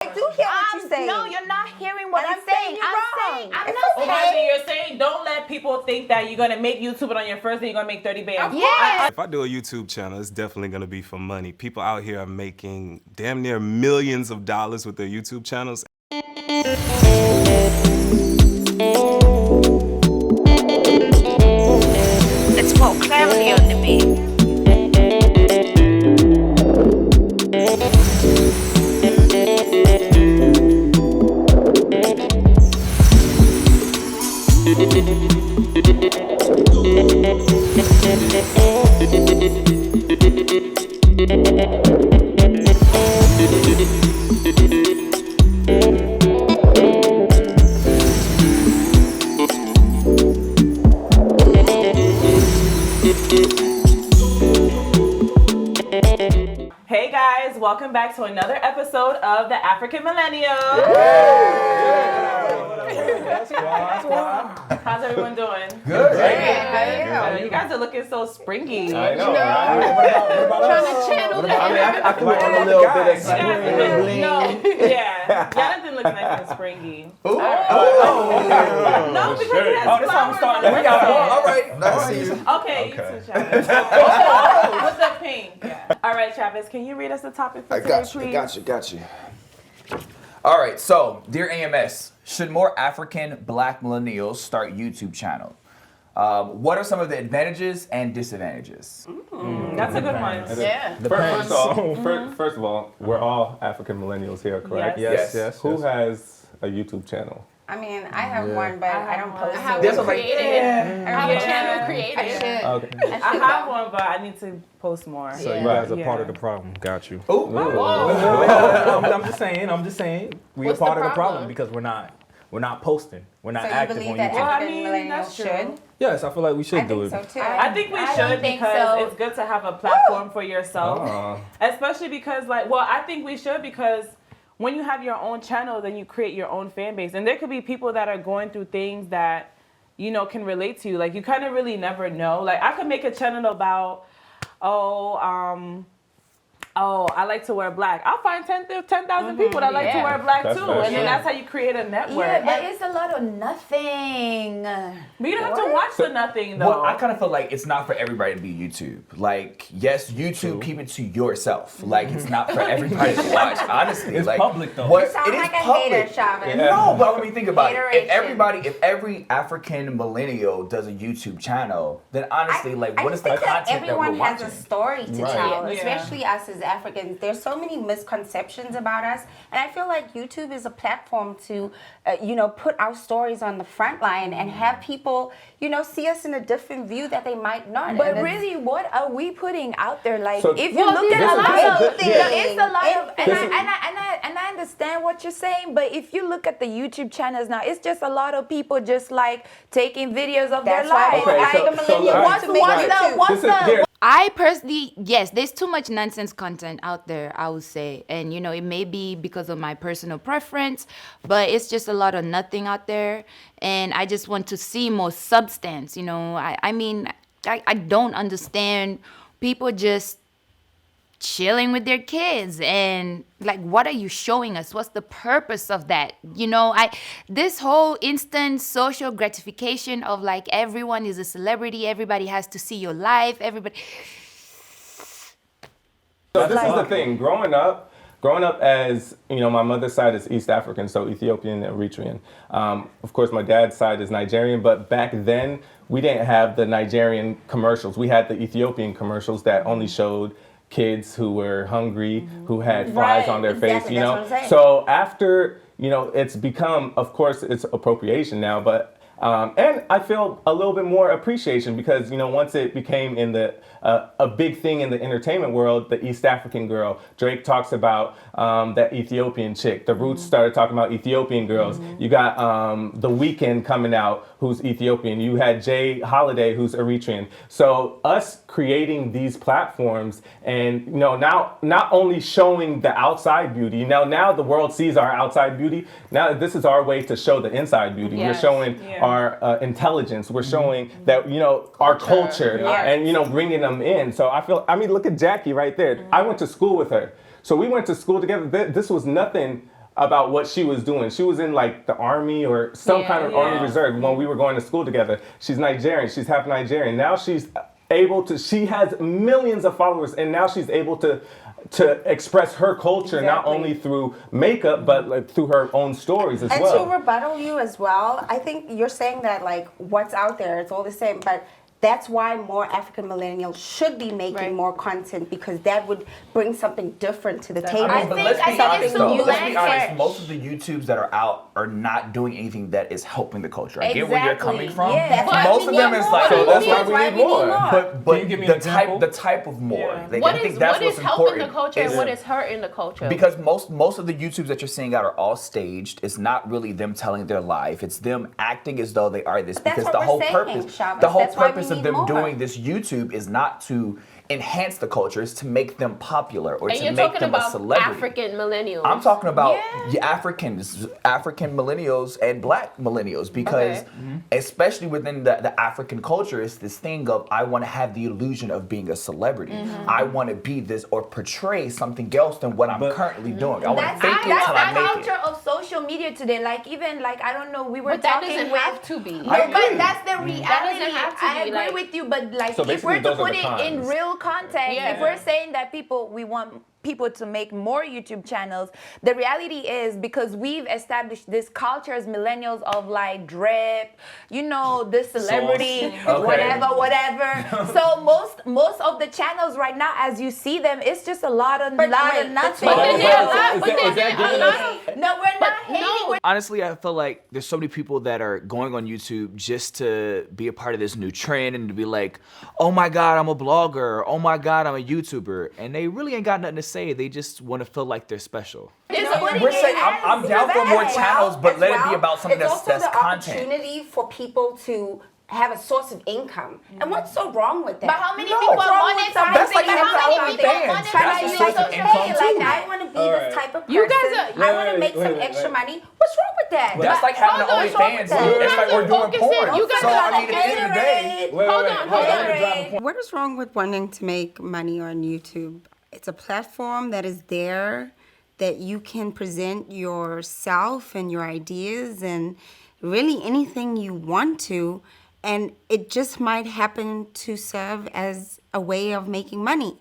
I do hear what you're saying. No, you're not hearing what I'm saying. I'm not Okay, you're saying don't let people think that you're gonna make YouTube on your first day, you're gonna make 30 bands. Yeah. If I do a YouTube channel, it's definitely gonna be for money. People out here are making damn near millions of dollars with their YouTube channels. Let's walk cleverly on the beat. Hey guys, welcome back to another episode of the African Millennials. How's everyone doing? Good. You guys are looking so springy. I know, right? Trying to channel that. I feel like I'm a little bit of spring. Jonathan looks nice and springy. Oh. No, because he has That's how I'm starting. flowers on his head. All right. Nice to see you. Okay, you too, Travis. With the pink. Yeah. All right, Travis, can you read us the topic for today, please? Got you. All right, so, dear AMS, should more African Black millennials start YouTube channel? What are some of the advantages and disadvantages? That's a good one. Yeah. First of all, we're all African millennials here, correct? Yes. Who has a YouTube channel? I mean, I have one, but I don't post I have it. one created. I have a Yeah. channel created. I should. Okay. I have one, but I need to post more. So you guys are part of the problem. Got you. I'm just saying. We What's are part the of the problem? problem because we're not posting. We're not So you active believe on that YouTube. Well, I African mean, millennials that's true. should? Yes, I feel like we should I do think it. so too. I think we I should don't think because so. it's good to have a platform for yourself. Especially because, I think we should because when you have your own channel, then you create your own fan base. And there could be people that are going through things that, can relate to you. Like, you kind of really never know. Like, I could make a channel about, I like to wear black. I'll find 10,000 people that like to wear black That's too. very And then true. that's how you create a network. Yeah, but it's a lot of nothing. But you don't have to watch the nothing, though. Well, I kind of feel like it's not for everybody to be YouTube. Like, yes, YouTube, keep it to yourself. Like, it's not for everybody to watch, honestly. It's like, public, though. What, You sound it is like a public. hater, Chavez. No, but let me think about it. Hateration. If every African millennial does a YouTube channel, then honestly, what is the think that content that everyone we're has watching? a story to tell, Yeah. especially us as Africans. There's so many misconceptions about us, and I feel like YouTube is a platform to, put our stories on the front line and have people, see us in a different view that they might not. But And it's- really, what are we putting out there? Like, So- if you look there's at a a lot lot of of things. it's a lot of, and This is- I understand what you're saying. But if you look at the YouTube channels now, it's just a lot of people just like taking videos of That's their why lives. Okay, I so- think a millennial so- wants to make YouTube. What's There- I personally, yes, there's too much nonsense content out there, I would say. And, it may be because of my personal preference, but it's just a lot of nothing out there. And I just want to see more substance, I don't understand people just chilling with their kids and what are you showing us? What's the purpose of that? This whole instant social gratification of everyone is a celebrity, everybody has to see your life, everybody. So this is the thing. Growing up as, my mother's side is East African, so Ethiopian and Eritrean. Of course, my dad's side is Nigerian, but back then we didn't have the Nigerian commercials. We had the Ethiopian commercials that only showed kids who were hungry, who had flies on their face, Exactly, that's what I'm saying. So after, it's become, of course, it's appropriation now, but and I feel a little bit more appreciation because, once it became in the a big thing in the entertainment world, the East African girl. Drake talks about that Ethiopian chick. The Roots started talking about Ethiopian girls. You got The Weeknd coming out, who's Ethiopian. You had Jay Holiday, who's Eritrean. So us creating these platforms and, now not only showing the outside beauty, now the world sees our outside beauty. Now this is our way to show the inside beauty. Yes. We're showing our intelligence. We're showing that, our culture and, bringing them in. So I mean, look at Jackie right there. I went to school with her. So we went to school together. This was nothing about what she was doing. She was in like the army or some kind of army reserve when we were going to school together. She's Nigerian. She's half Nigerian. Now she has millions of followers, and now she's able to express her culture not only through makeup but like through her own stories as well. And to rebuttal you as well, I think you're saying that like what's out there, it's all the same, but that's why more African millennials should be making more content, because that would bring something different to the table. I mean, but let's be honest, something new let's and be honest. fresh. Most of the YouTubes that are out are not doing anything that is helping the culture. I get where you're coming from. Yeah. Most of them is like, So that's why we need more. but Can you give me an example? the type of more. Yeah. Like, What I think is that's what is what's helping the important. culture and what is hurting the culture? Because most of the YouTubes that you're seeing out are all staged. It's not really them telling their life. It's them acting as though they are this. That's Because what the we're whole saying, purpose, Chavez. the whole That's why we purpose of need them more. doing this YouTube is not to enhance the culture. It's to make them popular or and to you're make talking them a about celebrity. African millennials. I'm talking about African millennials and black millennials, because especially within the African culture, it's this thing of I want to have the illusion of being a celebrity. I want to be this or portray something else than what I'm currently doing. I want to fake it till I That's the make it. culture of social media today. Like even like I don't know, we were But that talking doesn't with. have to be. No, but that's the reality. doesn't have to I be, agree like- with you, but like So if basically we're to those are put the it in cons. real context, Yeah. if we're saying that we want people to make more YouTube channels, the reality is because we've established this culture as millennials of like drip, you know, this celebrity, whatever. So most of the channels right now, as you see them, it's just a lot of nothing. But then there are a lot- Is but that- then is that there are a giving lot us- of- No, we're not hating. no. We're Honestly, I feel like there's so many people that are going on YouTube just to be a part of this new trend and to be like, oh my God, I'm a blogger. Oh my God, I'm a YouTuber. And they really ain't got nothing to say. They just want to feel like they're special. We're saying I'm down for more channels, but let it be about something it's that's also the content. opportunity for people to have a source of income. And what's so wrong with that? But how many No. people What's are wrong with monetizing? That's like How having many OnlyFans. people are That's a monetizing source of social income media too. like I that? want to be All this right. type of person. You guys are- I want to wait, make some wait, extra wait. money. What's wrong with that? That's like having an hold on, OnlyFans. hold on. It's like we're doing Focus in. porn. You guys So are I mean, at the end of the day, Wait, Hold wait, on, wait. hold I'm on. gonna drive a point. What is wrong with wanting to make money on YouTube? It's a platform that is there that you can present yourself and your ideas and really anything you want to, and it just might happen to serve as a way of making money.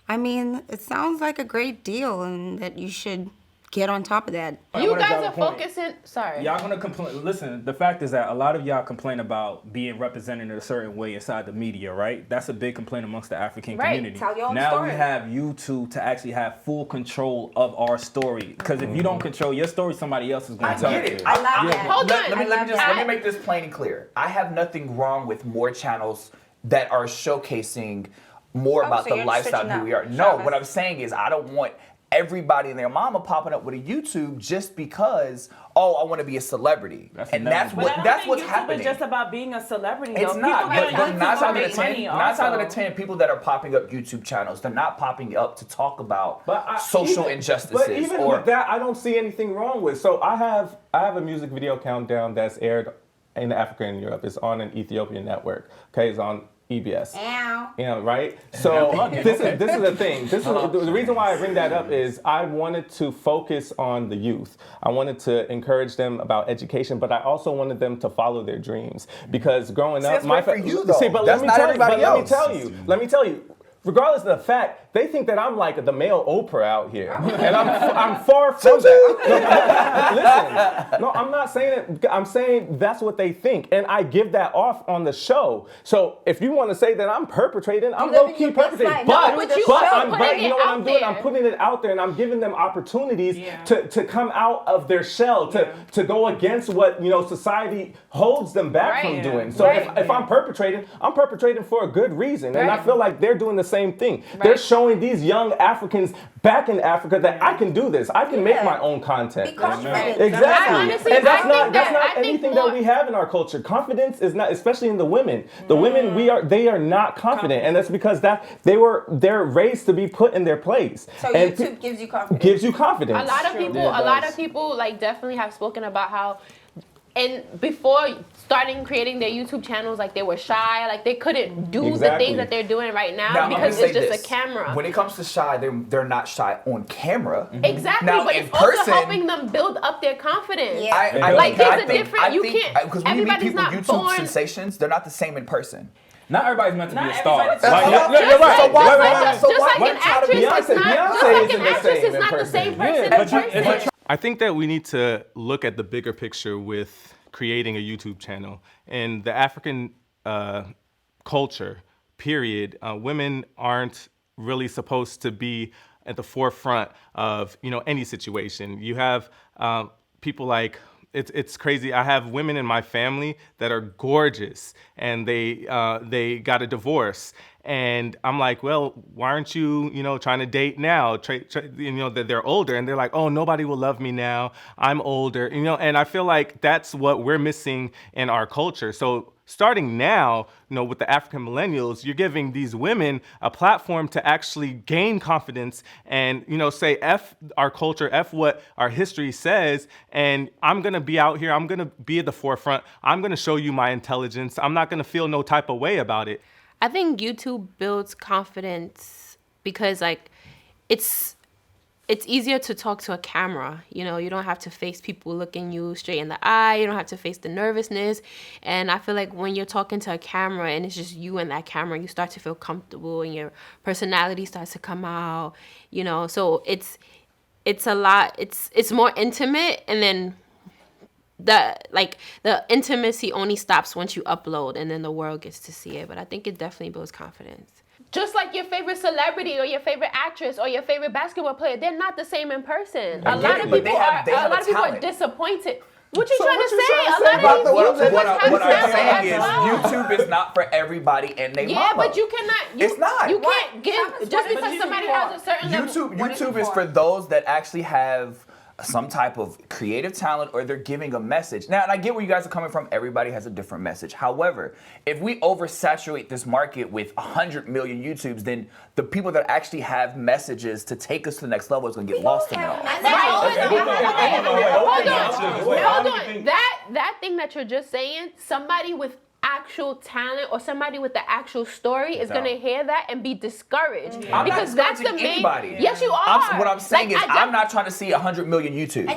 I mean, it sounds like a great deal and that you should get on top of that. I You wanna guys drive a are point. focusing. Sorry. Y'all gonna complain. Listen, the fact is that a lot of y'all complain about being represented in a certain way inside the media, right? That's a big complaint amongst the African Right. community. Tell your own now story. we have YouTube to actually have full control of our story. Because if you don't control your story, somebody else is I gonna tell get it. it. love that. Hold on. Let me make this plain and clear. I have nothing wrong with more channels that are showcasing more about so the you're lifestyle switching who up. we are. No, Travis. what I'm saying is I don't want everybody and their mama popping up with a YouTube just because, oh, I want to be a celebrity. That's And never- that's But I what don't that's think what's YouTube happening. is just about being a celebrity. It's though. not. People get But on YouTube 9 to out of make money 10, 9 out of also. 10 people that are popping up YouTube channels, they're not popping up to talk about But social injustices. But even or with that, I don't see anything wrong with. So I have a music video countdown that's aired in Africa and Europe. It's on an Ethiopian network. Okay, it's on EBS. Ow. Yeah, right. So this is the thing. This is the reason why I bring that up is I wanted to focus on the youth. I wanted to encourage them about education, but I also wanted them to follow their dreams because growing up, that's great for you, though. See, but That's let me not tell everybody you. But else. let me tell you. Regardless of the fact, they think that I'm like the male Oprah out here, and I'm far from that. Listen, no, I'm not saying it. I'm saying that's what they think, and I give that off on the show. So if you want to say that I'm perpetrating, I'm live low in key your best perpetrating. life. But No, you but are I'm putting but you know it what out I'm doing? I'm there. putting it out there, and I'm giving them opportunities to come out of their shell, to go against what society holds them back from doing. So if I'm perpetrating for a good reason, and I feel like they're doing the same thing. They're showing these young Africans back in Africa that I can do this. I can make my own content. Be confident. Exactly. Honestly, And that's I not think that's that- not I think anything more- that we have in our culture. Confidence is not, especially in the women. The women they are not confident, and that's because they're raised to be put in their place. So And YouTube gives you confidence. gives you confidence. A lot of people, Yeah, it a lot does. of people like definitely have spoken about how and before starting creating their YouTube channels, like they were shy, like they couldn't do the Exactly. things that they're doing right now, Now, I'm because gonna it's say just this. a camera. When it comes to shy, they're not shy on camera. Exactly, Now, but in it's also person- helping them build up their confidence. Yeah. Like, there's a different- you can't- because when you meet everybody's people, not YouTube born- sensations, they're not the same in person. Not everybody's meant to be a Not star. everybody's- Like, Just you're like- right. so why- Wait, wait, why- wait. so Just why- like why an try to actress be- is not, Beyonce just like isn't an the actress same is in not the person. same person Yeah, in but person. I think that we need to look at the bigger picture with creating a YouTube channel. In the African culture, period, women aren't really supposed to be at the forefront of any situation. You have people like, it's crazy. I have women in my family that are gorgeous, and they got a divorce. And I'm like, well, why aren't you, trying to date now? That they're older, and they're like, oh, nobody will love me now. I'm older, And I feel like that's what we're missing in our culture. So starting now, with the African millennials, you're giving these women a platform to actually gain confidence and, say F our culture, F what our history says, and I'm gonna be out here, I'm gonna be at the forefront, I'm gonna show you my intelligence, I'm not gonna feel no type of way about it. I think YouTube builds confidence because, like, it's easier to talk to a camera. You don't have to face people looking you straight in the eye. You don't have to face the nervousness. And I feel like when you're talking to a camera and it's just you and that camera, you start to feel comfortable and your personality starts to come out. So it's a lot. It's more intimate, and then the intimacy only stops once you upload, and then the world gets to see it. But I think it definitely builds confidence. Just like your favorite celebrity or your favorite actress or your favorite basketball player, they're not the same in person. A lot of people are disappointed. What you trying to say? A lot of these YouTubers What I'm have saying talent is as well. YouTube is not for everybody and they Yeah, but you cannot. It's not. You can't give just because somebody has a certain level. YouTube is for those that actually have some type of creative talent, or they're giving a message. Now, and I get where you guys are coming from. Everybody has a different message. However, if we oversaturate this market with 100 million YouTubes, then the people that actually have messages to take us to the next level is going to get lost in it all. Hold on. That thing that you're just saying, somebody with actual talent or somebody with the actual story is going to hear that and be discouraged. I'm because not that's the main. anybody. Yes, you are. What I'm saying Like, is I'm not trying to see 100 million YouTubes. I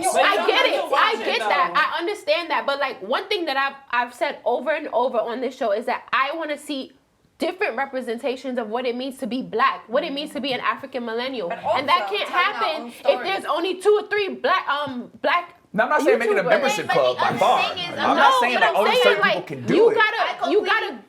get it. I get that. I understand that. But like, one thing that I've said over and over on this show is that I want to see different representations of what it means to be black, what it means to be an African millennial. And that can't happen if there's only 2 or 3 black Now, I'm not saying making a membership club by far. I'm not saying that only certain people can do it.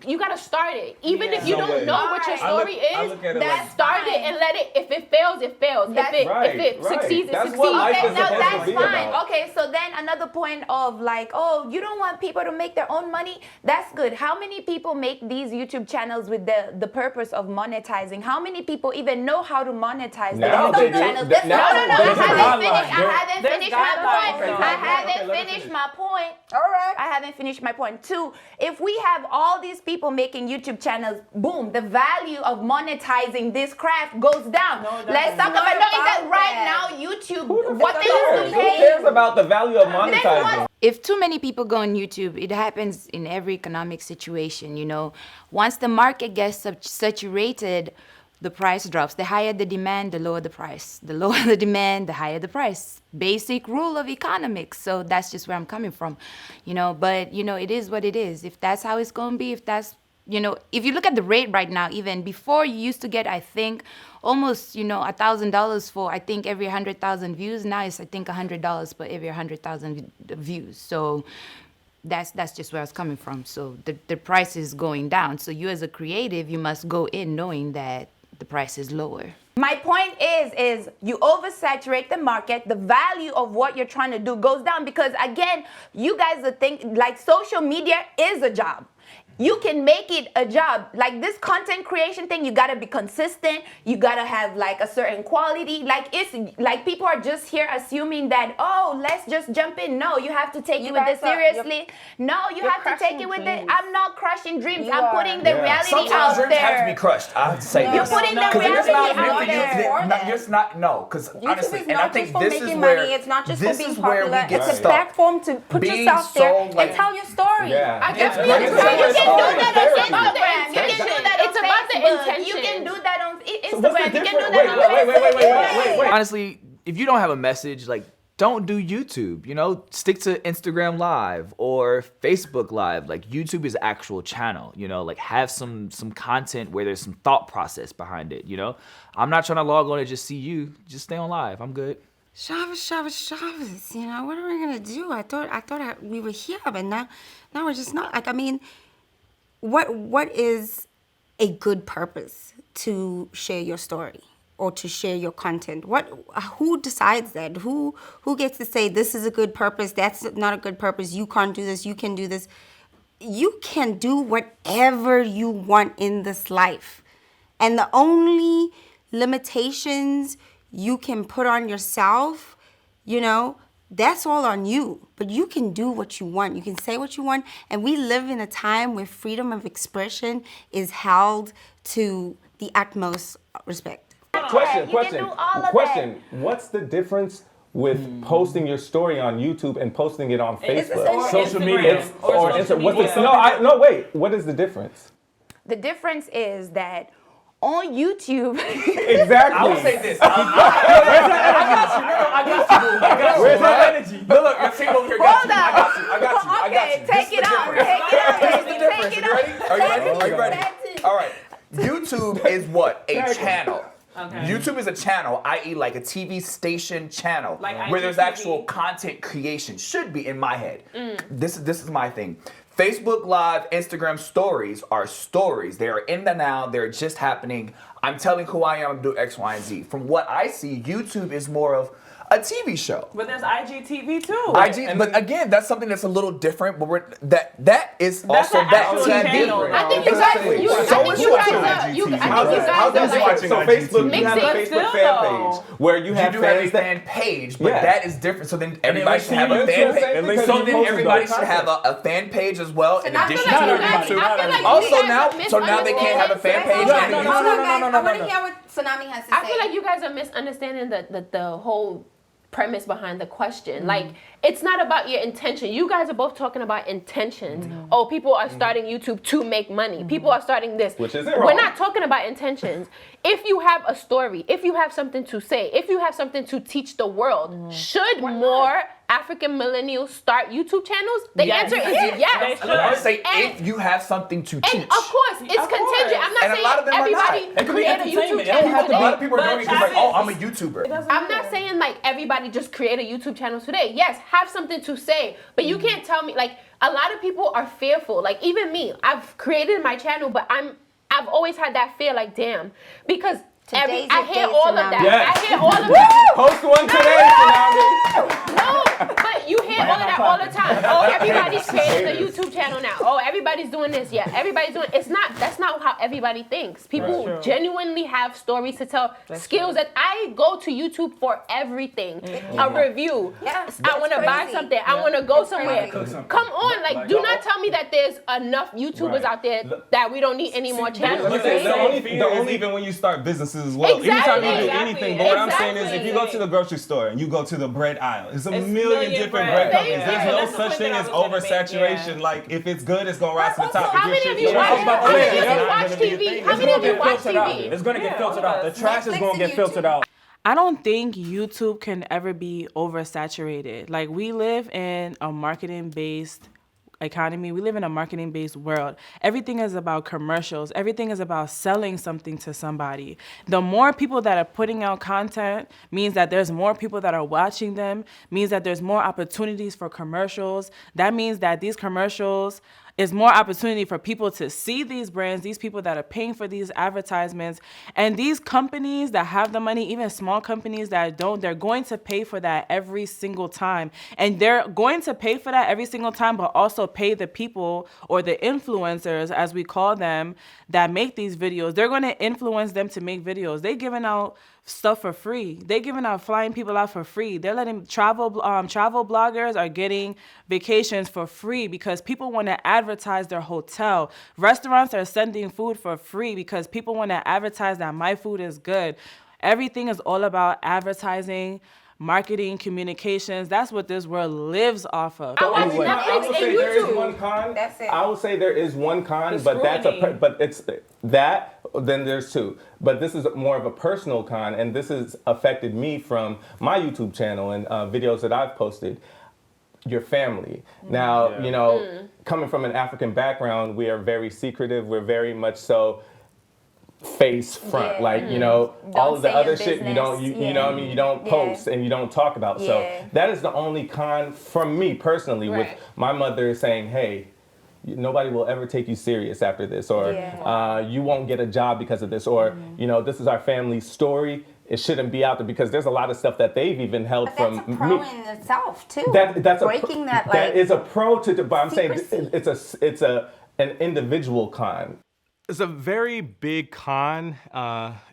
You gotta start it. Even if you don't know what your story is, like, start it and let it. If it fails, it fails. If it succeeds, it That's succeeds. what life is Okay, now supposed to that's be fine. about. Okay, so then another point of like, oh, you don't want people to make their own money? That's good. How many people make these YouTube channels with the purpose of monetizing? How many people even know how to monetize their Now they YouTube do. channels? Now No, there's I haven't There's finished my guidelines. point. I haven't finished my point. All right. I haven't finished my point. 2, if we have all these people making YouTube channels, boom, the value of monetizing this craft goes down. Let's talk about that right now. YouTube, what they used to Who pay. cares about the value of monetizing? If too many people go on YouTube, it happens in every economic situation, Once the market gets saturated, the price drops. The higher the demand, the lower the price. The lower the demand, the higher the price. Basic rule of economics. So that's just where I'm coming from, But, it is what it is. If that's how it's going to be, if that's, if you look at the rate right now, even before you used to get, I think, almost, $1,000 for, I think, every 100,000 views. Now it's, I think, $100 for every 100,000 views. So that's just where I was coming from. So the price is going down. So you as a creative, you must go in knowing that the price is lower. My point is you oversaturate the market, the value of what you're trying to do goes down because, again, you guys are thinking like social media is a job. you can make it a job. Like this content creation thing, you gotta be consistent. You gotta have like a certain quality. Like it's like people are just here assuming that, oh, let's just jump in. No, you have to take it with it seriously. No, you have to take it with it. I'm not crushing dreams. I'm putting the reality Sometimes out dreams there. have to be crushed. I have to say You're this. putting the Because if it's reality not out meant for you, there. then it's not, no, because honestly, is and I not think just for this is making where money. It's not just for this being is where popular. we get It's a stuck. platform to put Being yourself there so, like- and tell your story. Yeah. I guess It's we like- can it's do like that it's on always Instagram. You can do that on It's about the Facebook. intention. You can do that on So what's the Instagram. You can do difference? that on Facebook. Wait. honestly, if you don't have a message, like, don't do YouTube, you know? Stick to Instagram Live or Facebook Live. Like, YouTube is actual channel, you know? Like, have some content where there's some thought process behind it, you know? I'm not trying to log on and just see you. Just stay on live. I'm good. Shabbos, you know, what are we gonna do? I thought we were here, but now we're just not. Like, I mean, what is a good purpose to share your story or to share your content? Who decides that? Who gets to say this is a good purpose, that's not a good purpose, you can't do this, you can do this? You can do whatever you want in this life. And the only limitations you can put on yourself, you know, that's all on you. But you can do what you want. You can say what you want. And we live in a time where freedom of expression is held to the utmost respect. Question. You can do all of Question. What's the difference with posting your story on YouTube and posting it on Facebook? Or Social Instagram. media. Or Or social what's media. no, wait. What is the difference? The difference is that on YouTube, Exactly. I will say this. Where's that energy? Look, your team over here got hold you. up. I got you. Okay, take it out. This is the difference. Are you ready? Are you ready? All right. YouTube is what? A channel. Okay. YouTube is a channel, i.e. like a TV station channel, Like where there's IGTV. actual content creation. Should be in my head. This is my thing. Facebook Live, Instagram stories are stories. They are in the now. They're just happening. I'm telling who I am, do X, Y, and Z. From what I see, YouTube is more of a TV show. But there's IGTV too. But again, that's something that's a little different. But that is That's also an that actual can be. channel. I think you Exactly. guys, So I think is you YouTube. guys are, you, I think you How's guys this are like, so Facebook, Mix you have a it Facebook still, fan though. page where you You have do have a fans that fan page, but Yeah. that is different. So then everybody links should to have a you. fan That's what I'm page. saying, links because So you then posted everybody those should have a fan page as well, in I addition feel like to you their guys, YouTube. I feel like you Also guys now, are so now they can't have a fan page misunderstanding. and No, a no, YouTube. no. I want to hear what Tsunami has to say. I feel like you guys are misunderstanding the whole premise behind the question. Like, it's not about your intention. You guys are both talking about intentions. Oh, people are starting YouTube to make money. People are starting this. Which isn't We're wrong. not talking about intentions. If you have a story, if you have something to say, if you have something to teach the world, should more African millennials start YouTube channels? The Yes. answer is They yes. should. I say And- if you have something to And teach. of course, it's Of course. contingent. I'm not And a saying lot of them are everybody not. It could be create a entertainment. YouTube It don't channel have to be- A lot today. of people are But doing it because like, Travis- oh, I'm a YouTuber. I'm not saying like everybody just create a YouTube channel today. Yes, have something to say, but you can't tell me like a lot of people are fearful. Like even me, I've created my channel, but I've always had that fear. Like damn, because Today's I your hear day, all of Tsunami. that. Yes. I hear all of that. Post one today, Tsunami. No, but you hear all of that all the time. Oh, everybody's creating a YouTube channel now. Oh, everybody's doing this. Yeah, everybody's doing. That's not how everybody thinks. People Right. genuinely have stories to tell, skills that I go to YouTube for everything. A review. Yeah, I want to it's buy crazy. something. I want to go somewhere. crazy. Come on, like, do not tell me that there's enough YouTubers out there that we don't need any more channels. The only even when you start businesses as well. Anytime you do Exactly. anything, but what I'm saying is, Exactly. if you go to the grocery store and you go to the bread aisle, it's a It's million million different bread. bread companies. Thank There's you. no That's the such point thing that I as was gonna make, oversaturation. yeah. Like if it's good, it's gonna rise to the top. How If many your of shit's you watch? trash, How many of it's you not watch gonna be a TV? thing. How many of you watch filtered out. TV? It's gonna get Yeah, filtered all out. of The us. trash is Netflix gonna and get filtered YouTube. out. I don't think YouTube can ever be oversaturated. Like we live in a marketing-based economy. We live in a marketing-based world. Everything is about commercials. Everything is about selling something to somebody. The more people that are putting out content means that there's more people that are watching them, means that there's more opportunities for commercials. That means that these commercials, is more opportunity for people to see these brands, these people that are paying for these advertisements, and these companies that have the money, even small companies that don't, they're going to pay for that every single time. And they're going to pay for that every single time, but also pay the people or the influencers, as we call them, that make these videos. They're going to influence them to make videos. They're giving out stuff for free. They're giving out, flying people out for free. They're letting travel bloggers are getting vacations for free because people want to advertise their hotel. Restaurants are sending food for free because people want to advertise that my food is good. Everything is all about advertising, marketing, communications. That's what this world lives off of. I would say there is one con. That's it. I would say there is one con, The but scrutiny. but it's that. Then there's two. But this is more of a personal con, and this has affected me from my YouTube channel and videos that I've posted. Your family. Now, you know, coming from an African background, we are very secretive. We're very much so face front, like, you know, all of the say your other shit you don't, you know what I mean, you don't post and you don't talk about. So that is the only con from me personally with my mother saying, hey, nobody will ever take you serious after this, or you won't get a job because of this, or you know, this is our family story. It shouldn't be out there because there's a lot of stuff that they've even held But from that's a pro me. in itself too. That's breaking that, like, that is a pro to, but I'm saying secrecy. it's an individual con. It's a very big con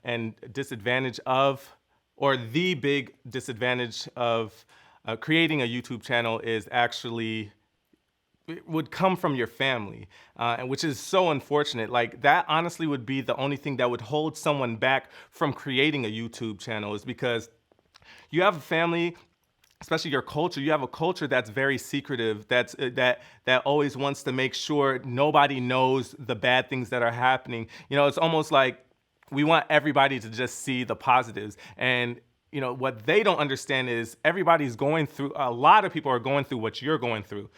and disadvantage of, or the big disadvantage of creating a YouTube channel is actually, it would come from your family, and which is so unfortunate. Like, that honestly would be the only thing that would hold someone back from creating a YouTube channel, is because you have a family, especially your culture. You have a culture that's very secretive, that always wants to make sure nobody knows the bad things that are happening. You know, it's almost like we want everybody to just see the positives. And you know, what they don't understand is everybody's going through, a lot of people are going through what you're going through.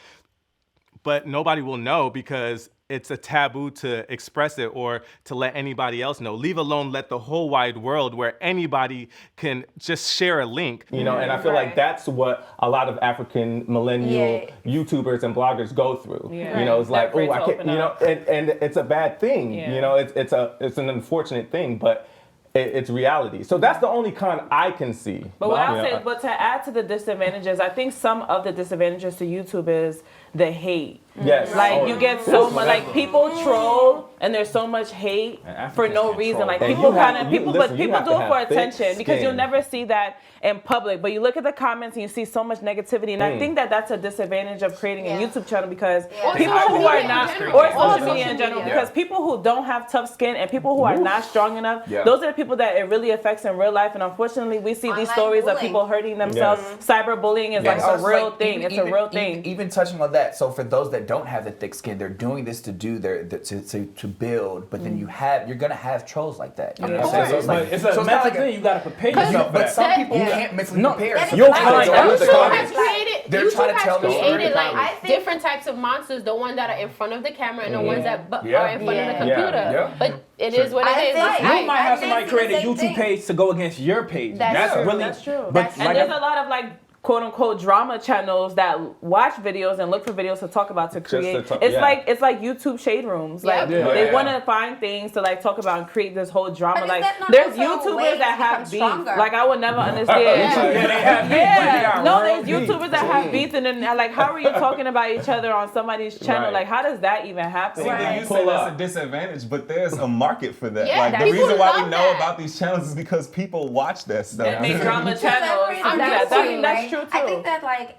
But nobody will know because it's a taboo to express it or to let anybody else know. Leave alone let the whole wide world, where anybody can just share a link. You know, and I feel like that's what a lot of African millennial YouTubers and bloggers go through. You know, it's like, oh, I can't, you know, and it's a bad thing. You know, it's an unfortunate thing, but it's reality. So that's the only con I can see. But what I'll say, but to add to the disadvantages, I think some of the disadvantages to YouTube is the hate. Yes. Like, you get so much, like, people troll and there's so much hate for no reason. Like, people people do it for attention because you'll never see that in public. But you look at the comments and you see so much negativity. And I think that that's a disadvantage of creating a YouTube channel, because people who are not, or social media in general, because people who don't have tough skin and people who are not strong enough, those are the people that it really affects in real life. And unfortunately, we see these stories of people hurting themselves. Cyberbullying is like a real thing. It's a real thing. Even touching on that, so for those that don't have the thick skin, they're doing this to do to build, but then you're gonna have trolls like that. You know what I'm saying? So it's like, it's a mental thing. You gotta prepare yourself for but that. some people can't mentally prepare. YouTube has created like different types of monsters. The ones that are in front of the camera and the ones that are in front of the computer. But it is what it is. You might have somebody create a YouTube page to go against your page. That's true. But and there's a lot of like quote unquote drama channels that watch videos and look for videos to talk about, to create. It's like YouTube shade rooms. Like they want to find things to like talk about and create this whole drama. Like there's YouTubers that have beef. Like I would never understand. There's YouTubers that have beef, and then like, how are you talking about each other on somebody's channel? Like, how does that even happen? See, you say that's a disadvantage, but there's a market for that. Yeah, like the reason why we know about these channels is because people watch that stuff. And make drama channels. That's true too. I think that, like,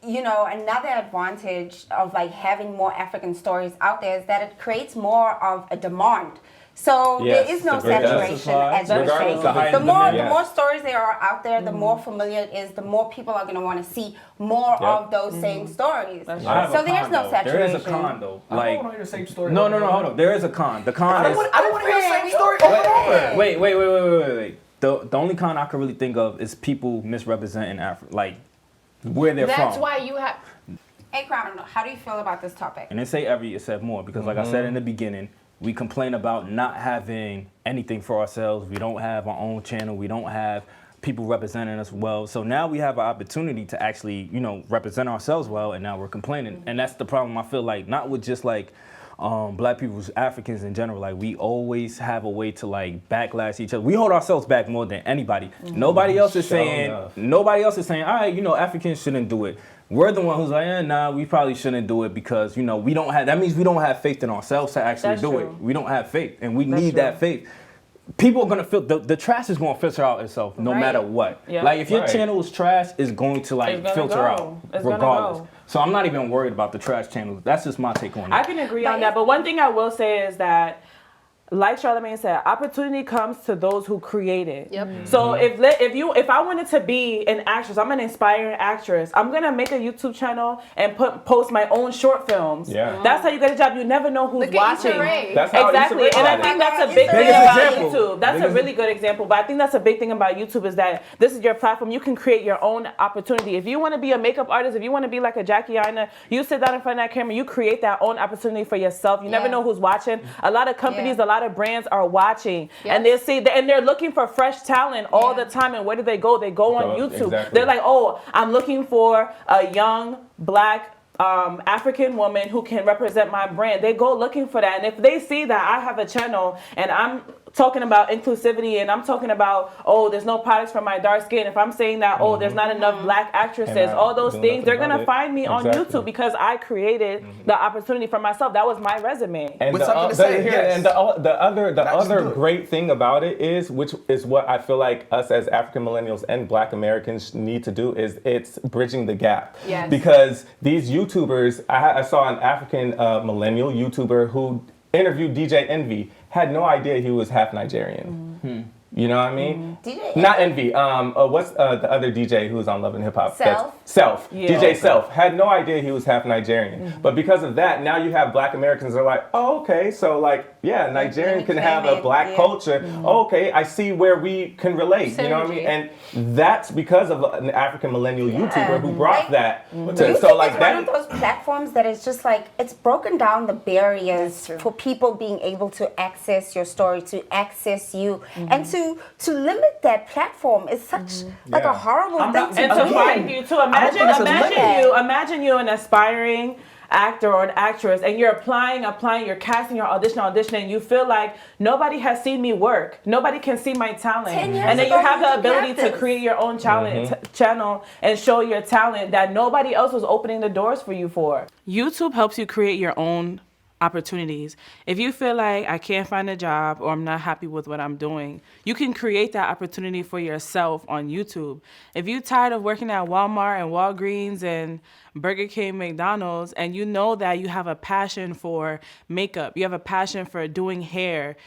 you know, another advantage of like having more African stories out there is that it creates more of a demand. So there is no saturation, as you say. The more stories there are out there, the more familiar it is, the more people are going to want to see more of those same stories. So there's no saturation. There is a con though. Like, I don't want to hear the same story. No, hold on. There is a con. The con is. I don't want to hear the same story over and over. Wait. The only con I can really think of is people misrepresenting Africa, like where they're from. That's why you have. Hey, Crown, how do you feel about this topic? And they say every, it said more, because like I said in the beginning, we complain about not having anything for ourselves. We don't have our own channel. We don't have people representing us well. So now we have an opportunity to actually, you know, represent ourselves well, and now we're complaining. And that's the problem, I feel like, not with just like black people, Africans in general. Like, we always have a way to like backlash each other. We hold ourselves back more than anybody. Nobody else is saying, all right, you know, Africans shouldn't do it. We're the one who's like, nah, we probably shouldn't do it because, you know, we don't have, that means we don't have faith in ourselves to actually do it. We don't have faith, and we need that faith. People are gonna feel the trash is gonna filter out itself no matter what. Yeah. Like, if your channel is trash, it's going to like filter out regardless. So I'm not even worried about the trash channels. That's just my take on it. I can agree on that, but one thing I will say is that, like Charlamagne said, opportunity comes to those who create it. Yep. So if I wanted to be an actress, I'm an inspiring actress, I'm gonna make a YouTube channel and post my own short films. Yeah. That's how you get a job. You never know who's watching. That's how exactly. And I think that's a big thing about YouTube. That's a really good example. But I think that's a big thing about YouTube is that this is your platform. You can create your own opportunity. If you want to be a makeup artist, if you want to be like a Jackie Aina, you sit down in front of that camera, you create that own opportunity for yourself. You never know who's watching. A lot of companies, a lot of brands are watching, and they see and they're looking for fresh talent all the time. And where do they go? They go on YouTube. Exactly. They're like, oh, I'm looking for a young black African woman who can represent my brand. They go looking for that, and if they see that I have a channel and I'm talking about inclusivity and I'm talking about, oh, there's no products for my dark skin, if I'm saying that, oh, there's not enough black actresses, all those things, they're gonna find me on YouTube because I created the opportunity for myself. That was my resume. And the other great thing about it is, which is what I feel like us as African millennials and Black Americans need to do, is it's bridging the gap. Yes. Because these YouTubers, I saw an African millennial YouTuber who interviewed DJ Envy, had no idea he was half Nigerian. You know what I mean? Not Envy. What's the other DJ who's on Love and Hip Hop? Self. Yeah. DJ Self. Had no idea he was half Nigerian. But because of that, now you have Black Americans that are like, oh, okay, so like, yeah, Nigerian can have a black culture. Oh, okay, I see where we can relate. You know what I mean? And that's because of an African millennial YouTuber who brought that. So like that. One of those platforms that is just like, it's broken down the barriers for people being able to access your story, to access you, and to limit that platform is such like a horrible thing to do. And to find you, to imagine you an aspiring actor or an actress, and you're applying, you're casting, you're auditioning, you feel like nobody has seen me work, nobody can see my talent, and then you have the ability to create your own channel and show your talent that nobody else was opening the doors for you for. YouTube helps you create your own opportunities. If you feel like I can't find a job or I'm not happy with what I'm doing, you can create that opportunity for yourself on YouTube. If you're tired of working at Walmart and Walgreens and Burger King, McDonald's, and you know that you have a passion for makeup, you have a passion for doing hair,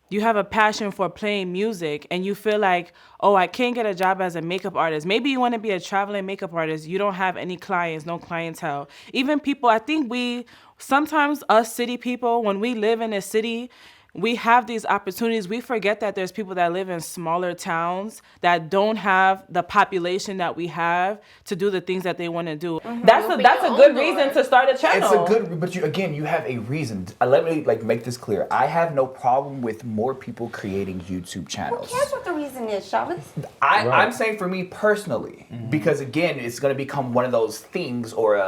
you have a passion for playing music, and you feel like, oh, I can't get a job as a makeup artist. Maybe you want to be a traveling makeup artist. You don't have any clients, no clientele. Even people, I think sometimes us city people, when we live in a city, we have these opportunities. We forget that there's people that live in smaller towns that don't have the population that we have to do the things that they want to do. That's a good reason to start a channel. It's a good, but you have a reason. Let me make this clear. I have no problem with more people creating YouTube channels. Who cares what the reason is, Shamus? I'm saying for me personally, because again, it's going to become one of those things or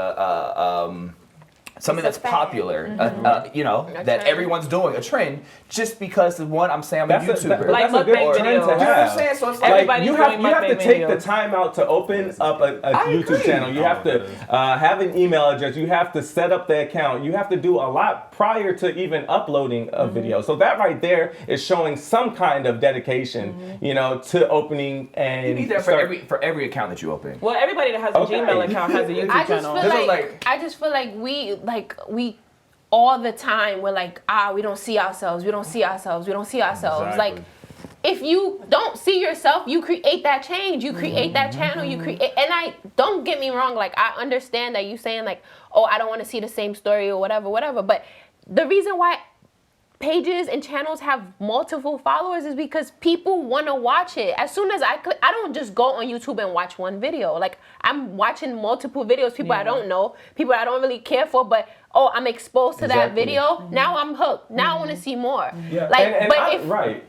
something that's popular, that everyone's doing, a trend, just because of one, I'm saying I'm a YouTuber. That's a good trend to have. So it's like, you have to take the time out to open up a YouTube channel. You have to have an email address. You have to set up the account. You have to do a lot prior to even uploading a video. So that right there is showing some kind of dedication, to opening and. You need that for every account that you open. Well, everybody that has a Gmail account has a YouTube channel. I just feel like we all the time we're like, we don't see ourselves. Exactly. Like, if you don't see yourself, you create that change. You create that channel. You create, and don't get me wrong. Like, I understand that you saying like, oh, I don't want to see the same story or whatever. But the reason why pages and channels have multiple followers is because people want to watch it. As soon as I don't just go on YouTube and watch one video. Like, I'm watching multiple videos, people I don't know, people I don't really care for, but I'm exposed to that video. Now I'm hooked. Now I want to see more. Yeah. Like,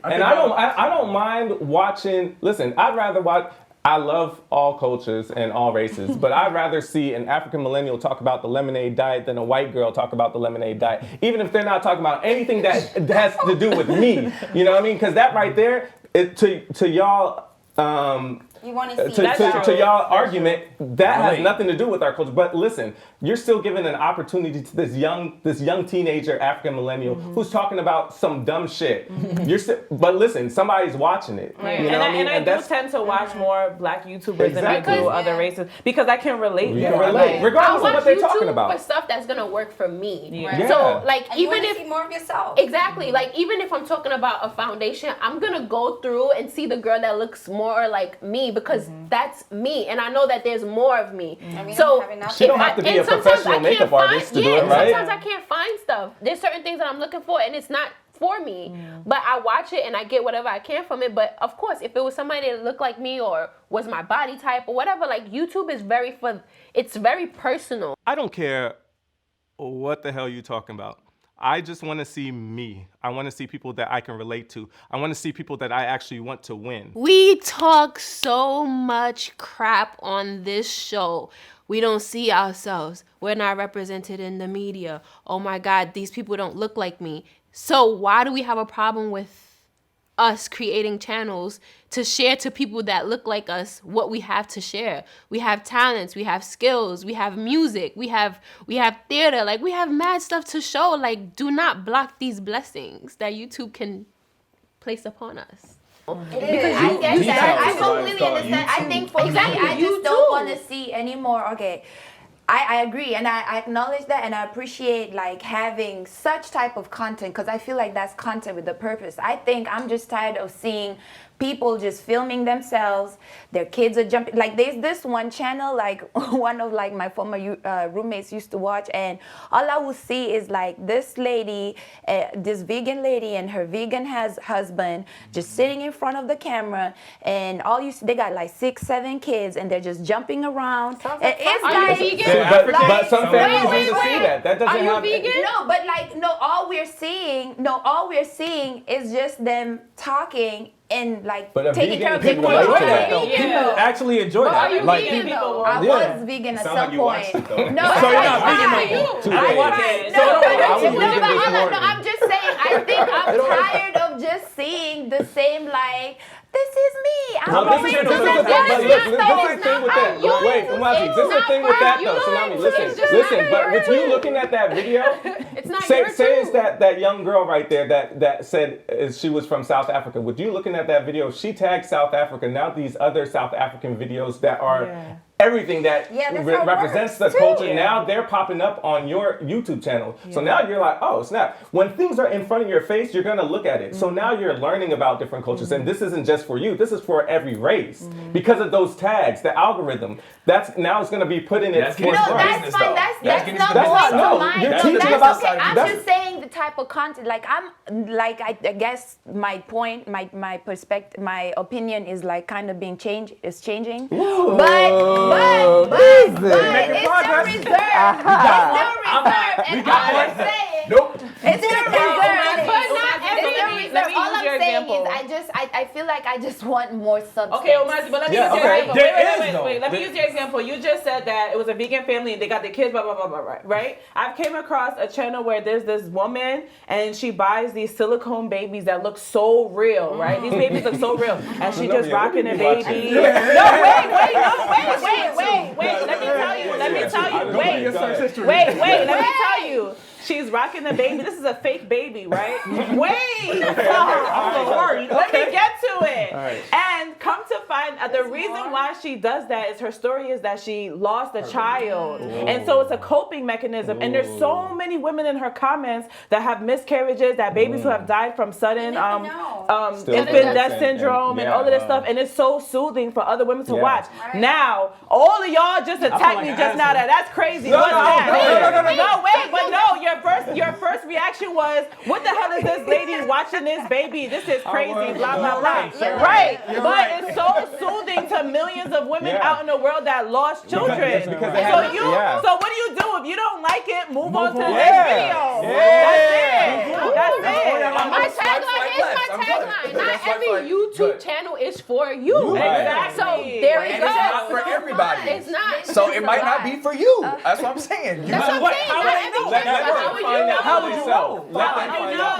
I don't mind watching. Listen, I'd rather watch. I love all cultures and all races, but I'd rather see an African millennial talk about the lemonade diet than a white girl talk about the lemonade diet, even if they're not talking about anything that has to do with me. You know what I mean? Because that right there, to y'all. You want to see to y'all argument that has nothing to do with our culture. But listen, you're still giving an opportunity to this young teenager African millennial who's talking about some dumb shit. But listen, somebody's watching it. Right. You know what I mean? I do tend to watch more Black YouTubers than I do other races because I can relate. You can relate, regardless of what they're talking about. For stuff that's gonna work for me. Yeah. Yeah. So like, and even you if see more of yourself. Exactly. Like, even if I'm talking about a foundation, I'm gonna go through and see the girl that looks more like me because that's me, and I know that there's more of me. So she don't have to be a professional makeup artist to do it, right? Sometimes I can't find stuff. There's certain things that I'm looking for, and it's not for me. But I watch it and I get whatever I can from it. But of course, if it was somebody that looked like me or was my body type or whatever, like, YouTube is it's very personal. I don't care what the hell you're talking about. I just want to see me. I want to see people that I can relate to. I want to see people that I actually want to win. We talk so much crap on this show. We don't see ourselves. We're not represented in the media. Oh my God, these people don't look like me. So why do we have a problem with us creating channels to share to people that look like us what we have to share? We have talents, we have skills, we have music, we have theater, like, we have mad stuff to show. Like, do not block these blessings that YouTube can place upon us. Because I get that. I completely understand. I think for me, I just don't want to see anymore. Okay. I agree, and I acknowledge that, and I appreciate like having such type of content because I feel like that's content with a purpose. I think I'm just tired of seeing people just filming themselves. Their kids are jumping. Like, there's this one channel, like one of like my former roommates used to watch, and all I would see is like this lady, this vegan lady, and her vegan husband just sitting in front of the camera, and all you see, they got like 6, 7 kids, and they're just jumping around. It's like vegan? But some families need to see that. That doesn't have. Vegan? No, but like all we're seeing is just them talking and like taking care of people their relate to that, though. People actually enjoy that. Are you Like, vegan though? I was vegan at some point. It, No, So you're not vegan no more. I'm just saying. I think I'm tired of just seeing the same like. This is me. I'm going to the Wait, Umazi, this is the thing with that though. Tsunami, listen. But with you looking at that video, it's not say it's that young girl right there that said she was from South Africa. With you looking at that video, she tagged South Africa. Now these other South African videos that are everything that represents the culture, now they're popping up on your YouTube channel. So now you're like, oh snap. When things are in front of your face, you're gonna look at it. So now you're learning about different cultures, and this isn't just for you. This is for every race because of those tags, the algorithm. That's now it's gonna be put in its No, that's fine. That's not going to mine. That's okay. I'm just saying the type of content. Like I guess my point, my perspective, my opinion is like kind of being changing. But it's still reserved. And all I'm saying, it's still reserved. All I'm saying is I feel like I just want more substance. Okay, Umazi, but let me use your example. Wait. Let me use your example. You just said that it was a vegan family and they got their kids, blah, blah, blah, blah, right? I've came across a channel where there's this woman and she buys these silicone babies that look so real, right? These babies look so real. And she just rocking a baby. No, wait. Let me tell you. She's rocking the baby. This is a fake baby, right? Wait. Let me get to it. Right. And come to find the reason why she does that is her story is that she lost a child. And so it's a coping mechanism. And there's so many women in her comments that have miscarriages, that babies who have died from sudden infant death syndrome and all of this stuff. And it's so soothing for other women to watch. Right. Now, all of y'all just attacked me just now. That's crazy. What's that? No, wait, but no, your first your first reaction was, what the hell is this lady watching this baby? This is crazy, blah, blah, blah. Right. But it's so soothing to millions of women out in the world that lost children. So what do you do? If you don't like it, move on to the next video. That's it. My tagline is my tagline. Not every YouTube channel is for you. Exactly. So there we And go. it's not for everybody. It's not. So it might not be for you. That's what I'm saying. That's what I'm saying. How would you know?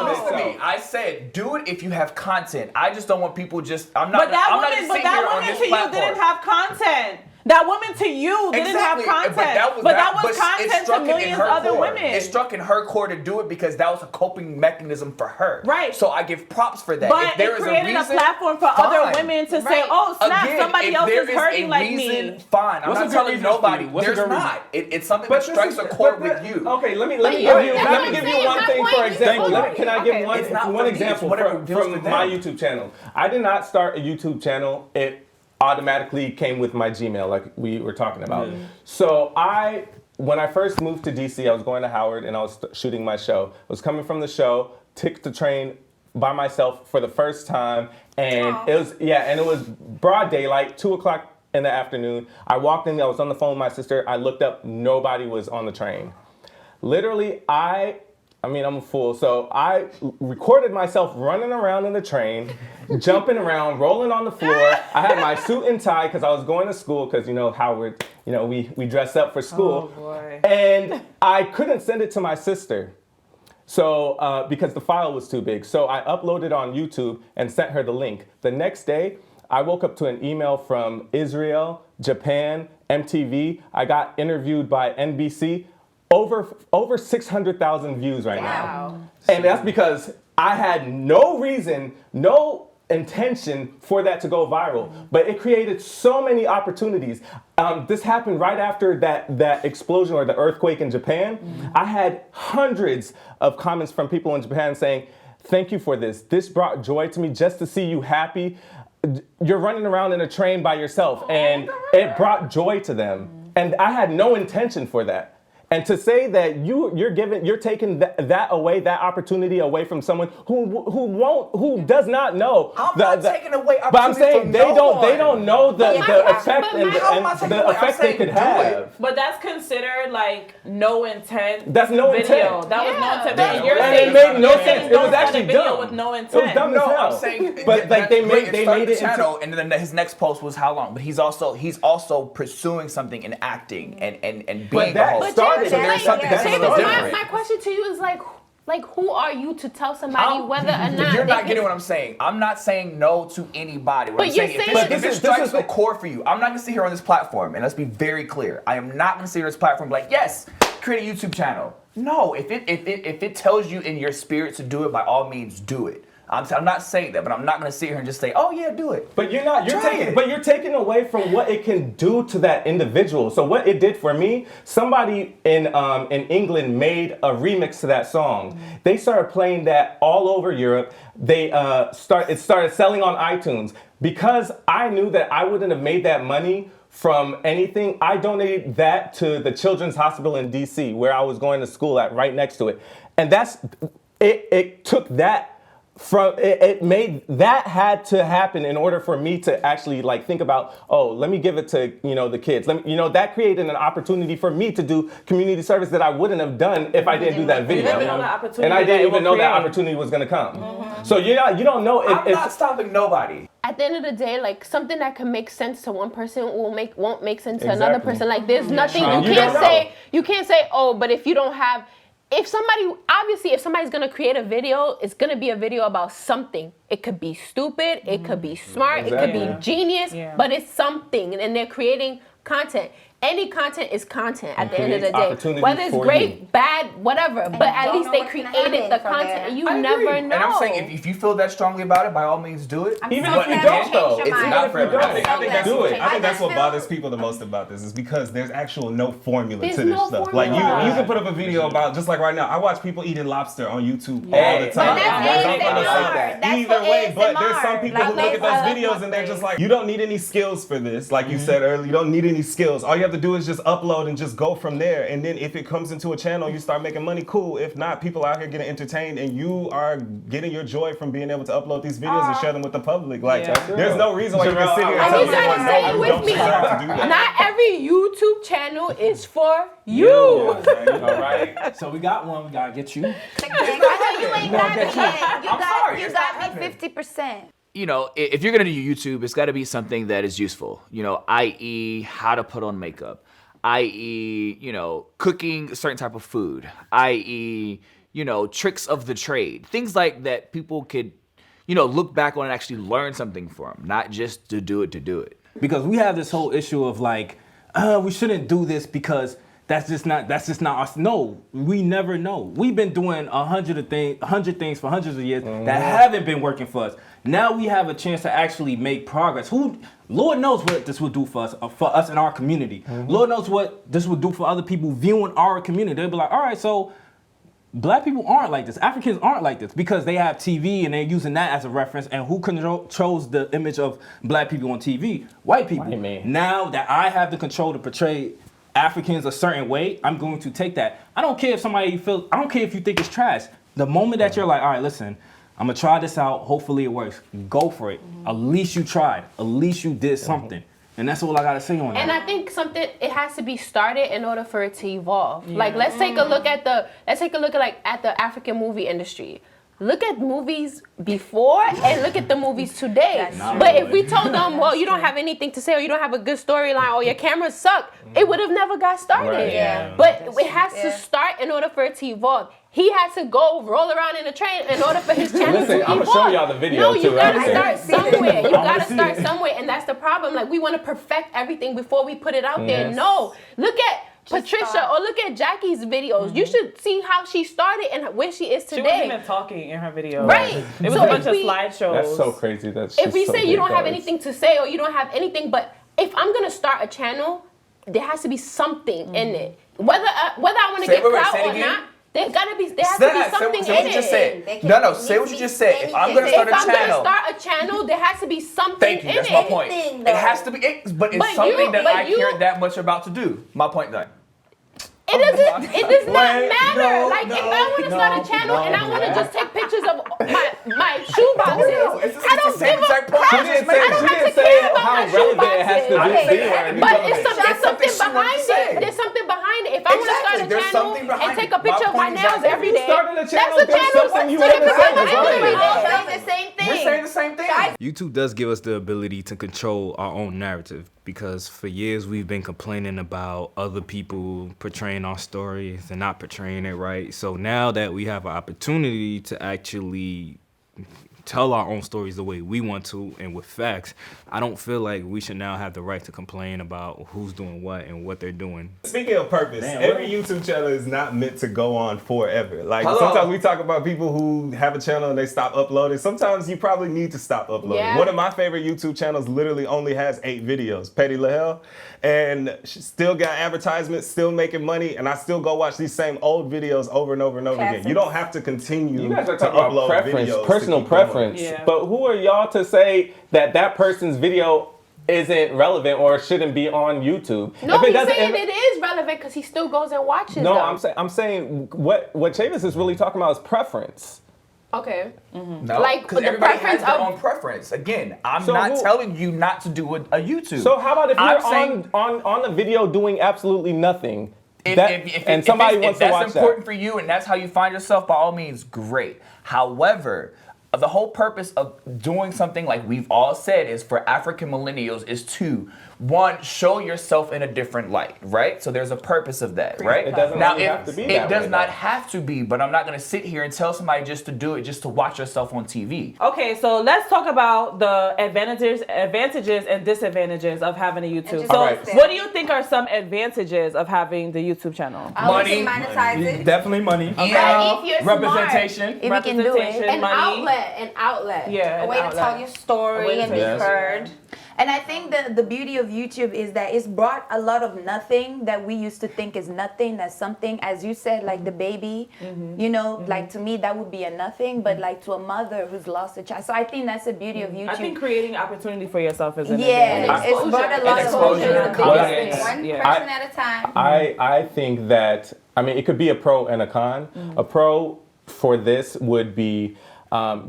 Listen to me. I said, do it if you have content. I just don't want people just. I'm not. But that I'm woman, not but that woman to you didn't have content. That woman to you didn't have content. But that was content to millions of other women. It struck in her core to do it because that was a coping mechanism for her. Right. So I give props for that. But if there it is created a reason, platform for other women to say, oh, snap, Again, somebody else is hurting like reason, me. Fine. I'm What's a not good telling reason nobody. for you? What's a There's good not. It's something that strikes a chord with you. Okay, let me give you one thing for example. Can I give one example from my YouTube channel? I did not start a YouTube channel. It automatically came with my Gmail, like we were talking about. So when I first moved to DC, I was going to Howard and I was shooting my show. I was coming from the show, took the train by myself for the first time, and it was broad daylight, 2:00 in the afternoon. I walked in, I was on the phone with my sister. I looked up, nobody was on the train. Literally, I'm a fool. So I recorded myself running around in the train, jumping around, rolling on the floor. I had my suit and tie because I was going to school because, Howard, we dress up for school. Oh, boy. And I couldn't send it to my sister. So, because the file was too big. So I uploaded on YouTube and sent her the link. The next day, I woke up to an email from Israel, Japan, MTV. I got interviewed by NBC. Over 600,000 views right now. And that's because I had no reason, no intention for that to go viral. But it created so many opportunities. This happened right after that explosion or the earthquake in Japan. I had hundreds of comments from people in Japan saying, thank you for this. This brought joy to me just to see you happy. You're running around in a train by yourself. And it brought joy to them. And I had no intention for that. And to say that you're taking that away, that opportunity away from someone who does not know. I'm not taking away opportunity. But I'm saying from they don't know the effect and the effect they could have. But that's considered like no intent. That's no video. intent. That was no intent. And it made no sense. It was actually dumb. With no intent. It was dumb as hell. I'm saying, but like they made it channel, and then his next post was how long? But he's also pursuing something and acting and being a host. Started. So there's something that's different. My question to you is like who are you to tell somebody whether or not you're not getting what I'm saying. I'm not saying no to anybody. What But I'm you're saying, saying if it strikes a core for you, I'm not gonna sit here on this platform, and let's be very clear. I am not gonna sit here on this platform like, yes, create a YouTube channel. No, if it tells you in your spirit to do it, by all means do it. I'm not saying that, but I'm not going to sit here and just say, "Oh yeah, do it." But you're taking away from what it can do to that individual. So what it did for me, somebody in England made a remix to that song. They started playing that all over Europe. It started selling on iTunes. Because I knew that I wouldn't have made that money from anything, I donated that to the Children's Hospital in DC, where I was going to school at, right next to it. And it took that. It made that had to happen in order for me to actually think about, let me give it to the kids. That created an opportunity for me to do community service that I wouldn't have done if I didn't do that video. And I didn't even know that opportunity was going to come. Mm-hmm. So you don't know if I'm not stopping nobody. At the end of the day, something that can make sense to one person won't make sense to another person. There's nothing you can't say, but if you don't have. If somebody's gonna create a video, it's gonna be a video about something. It could be stupid, it could be smart, it could be genius, but it's something, and they're creating content. Any content is content at the end of the day. Whether it's great, bad, whatever, but at least they created the content, and you never know. And I'm saying, if you feel that strongly about it, by all means do it. Even if you don't, though. It's not for everybody. I think that's what bothers people the most about this, is because there's actual no formula to this stuff. Formula. You can put up a video about, just like right now, I watch people eating lobster on YouTube all the time. Either way, but there's some people who look at those videos and they're just like, you don't need any skills for this. Like you said earlier, you don't need any skills. All you have have to do is just upload and just go from there. And then if it comes into a channel, you start making money, cool. If not, people out here getting entertained and you are getting your joy from being able to upload these videos and share them with the public. Like, there's no reason why you can sit here and tell gotta someone, say no, it you with don't me. deserve to do that. Not every YouTube channel is for you. All right. So we got one. We gotta get you. I know you ain't got me yet. You got me 50%. You know, if you're gonna do YouTube, it's gotta be something that is useful. You know, i.e. how to put on makeup, i.e., you know, cooking a certain type of food, i.e., you know, tricks of the trade. Things like that people could, you know, look back on and actually learn something from, not just to do it. Because we have this whole issue of like, we shouldn't do this because that's just not us. No, we never know. We've been doing 100 things for hundreds of years that haven't been working for us. Now we have a chance to actually make progress. Lord knows what this will do for us in our community. Lord knows what this will do for other people viewing our community. They'll be like, all right, so Black people aren't like this. Africans aren't like this because they have TV and they're using that as a reference. And who controls the image of Black people on TV? White people. Now that I have the control to portray Africans a certain way, I'm going to take that. I don't care if I don't care if you think it's trash. The moment that you're like, all right, listen, I'm gonna try this out. Hopefully it works. Go for it. At least you tried. At least you did something. And that's all I gotta say on that. And I think it has to be started in order for it to evolve. Yeah. Like let's take a look at the African movie industry. Look at movies before and look at the movies today. But if we told them, well, you don't have anything to say or you don't have a good storyline or your cameras suck, it would have never got started. Right. Yeah. But it has to start in order for it to evolve. He had to go roll around in a train in order for his channel to evolve. I'm gonna show y'all the video No, you too. gotta start somewhere. You gotta start somewhere, and that's the problem. Like we want to perfect everything before we put it out there. No, look at Patricia or look at Jackie's videos. You should see how she started and where she is today. She wasn't even talking in her video. Right. It was a bunch of slideshows. That's so crazy. If we say you don't have anything to say or you don't have anything, but if I'm gonna start a channel, there has to be something in it. Whether I want to get clout or not. There has to be something in it. No, say what you just said. If I'm gonna start a channel, there has to be something in it. Thank you. That's my point. It has to be, but it's something that I care that much about to do. My point done. It does not matter. Like if I want to start a channel and I want to just take pictures of my shoe boxes, I don't give a crap. She didn't say how relevant it has to be. But there's something behind it. There's something behind it. If I want to start a channel and take a picture of my nails every day, that's a channel. We're saying the same thing. YouTube does give us the ability to control our own narrative because for years we've been complaining about other people portraying our stories and not portraying it right. So now that we have an opportunity to actually tell our own stories the way we want to and with facts, I don't feel like we should now have the right to complain about who's doing what and what they're doing. Speaking of purpose, every YouTube channel is not meant to go on forever. Like sometimes we talk about people who have a channel and they stop uploading. Sometimes you probably need to stop uploading. Yeah. One of my favorite YouTube channels literally only has 8 videos, Petty LaHelle, and she still got advertisements, still making money, and I still go watch these same old videos over and over and over again. You don't have to continue You guys are to talking upload about preference, videos. personal preference. Yeah. But who are y'all to say that person's video isn't relevant or shouldn't be on YouTube? No, he's saying it is relevant because he still goes and watches them. No, I'm saying what Chavis is really talking about is preference. Okay. No, like because the everybody preference has their of own preference. Again, I'm So not who- telling you not to do a YouTube. So how about if I'm you're saying- on a video doing absolutely nothing? If somebody wants to watch that's important for you and that's how you find yourself, by all means, great. However, the whole purpose of doing something like we've all said is for African millennials is to, one, show yourself in a different light, right? So there's a purpose of that, right? It doesn't really have to be that It does way, not though. have to be, but I'm not going to sit here and tell somebody just to do it, just to watch yourself on TV. Okay, so let's talk about the advantages and disadvantages of having a YouTube. So, what do you think are some advantages of having the YouTube channel? Money. Monetize it. Definitely money. If you're Representation. Smart, if you can do it. Representation, an money. outlet. Yeah, A way to tell your story and be heard. And I think the beauty of YouTube is that it's brought a lot of nothing that we used to think is nothing, that's something, as you said, like the baby, you know, like to me that would be a nothing, but like to a mother who's lost a child. So I think that's the beauty of YouTube. I think creating opportunity for yourself is an yeah, advantage. it's brought a lot of exposure. One Yeah. person at a time. I think that, I mean, it could be a pro and a con. A pro for this would be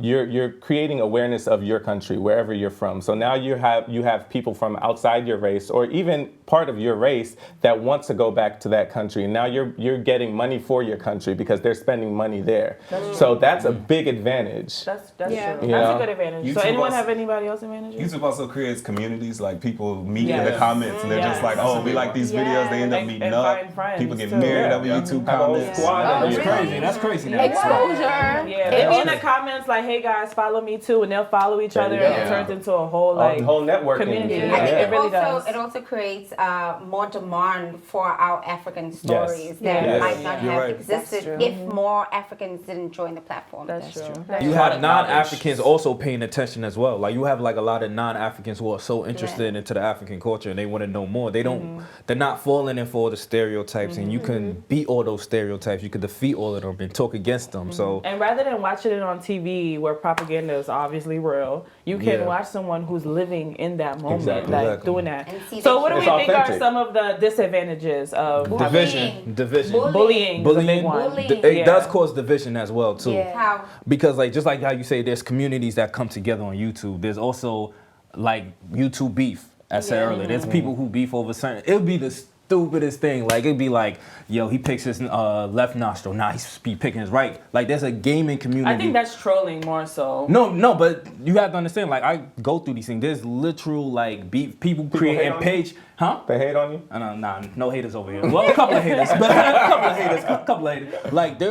you're creating awareness of your country wherever you're from. So now you have people from outside your race or even part of your race that wants to go back to that country. And now you're getting money for your country because they're spending money there. So that's a big advantage. That's Yeah. true. You That's know? a good advantage. So YouTube anyone also- have anybody else advantages? YouTube also creates communities, like people meet in Yes. the comments and they're just Yes. like, oh, we like these videos. They end up And- meeting and up. find friends, People get too. married Yeah. over YouTube Have a whole comments. squad of That's you. crazy. That's crazy now. Exposure. Yeah, they be in the comments like, "Hey guys, follow me too," and they'll follow each other, and it turns into a whole like whole networking. community. Yeah. I think It really does. it also creates more demand for our African stories that Yes. might not You're have right. existed if more Africans didn't join the platform. That's true. You have non-Africans also paying attention as well. Like you have like a lot of non-Africans who are so interested into the African culture and they want to know more. They don't. They're not falling in for all the stereotypes, and you can beat all those stereotypes. You can defeat all of them and talk against them. So And rather than watching it on TV where propaganda is obviously real, you can Yeah. watch someone who's living in that moment, Exactly. like Exactly. doing that. And see So the what do we It's think are authentic. some of the disadvantages of division. bullying? is a big one. Bullying. It Yeah. does cause division as well too. Yeah. How? Because like just like how you say there's communities that come together on YouTube, there's also like YouTube beef. I said earlier, there's people who beef over certain. It'll be the stupidest thing. Like it'd be like, yo, he picks his left nostril, now he's be picking his right. Like there's a gaming community. I think that's trolling more so. No, but you have to understand. Like I go through these things. There's literal like beef. People hate creating on you? page, huh? They hate on you? Nah, no haters over here. Well, a couple of haters, but a couple of haters. Like they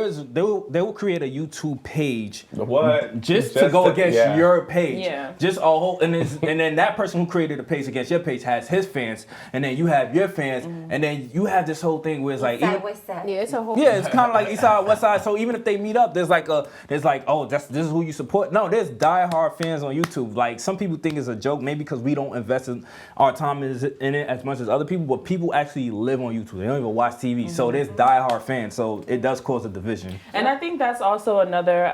will create a YouTube page What? just to go against yeah. your page. Yeah. Just a whole and then that person who created the page against your page has his fans, and then you have your fans, and then you have this whole thing where it's like even, West side. Yeah, it's a whole. yeah, it's kind of like East Side, West Side. So even if they meet up, there's like oh, this is who you support. No, there's diehard fans on YouTube. Like some people think it's a joke, maybe because we don't invest in our time in it as much as other people. But people actually live on YouTube. They don't even watch TV. So there's diehard fans. So it does cause a division. And I think that's also another.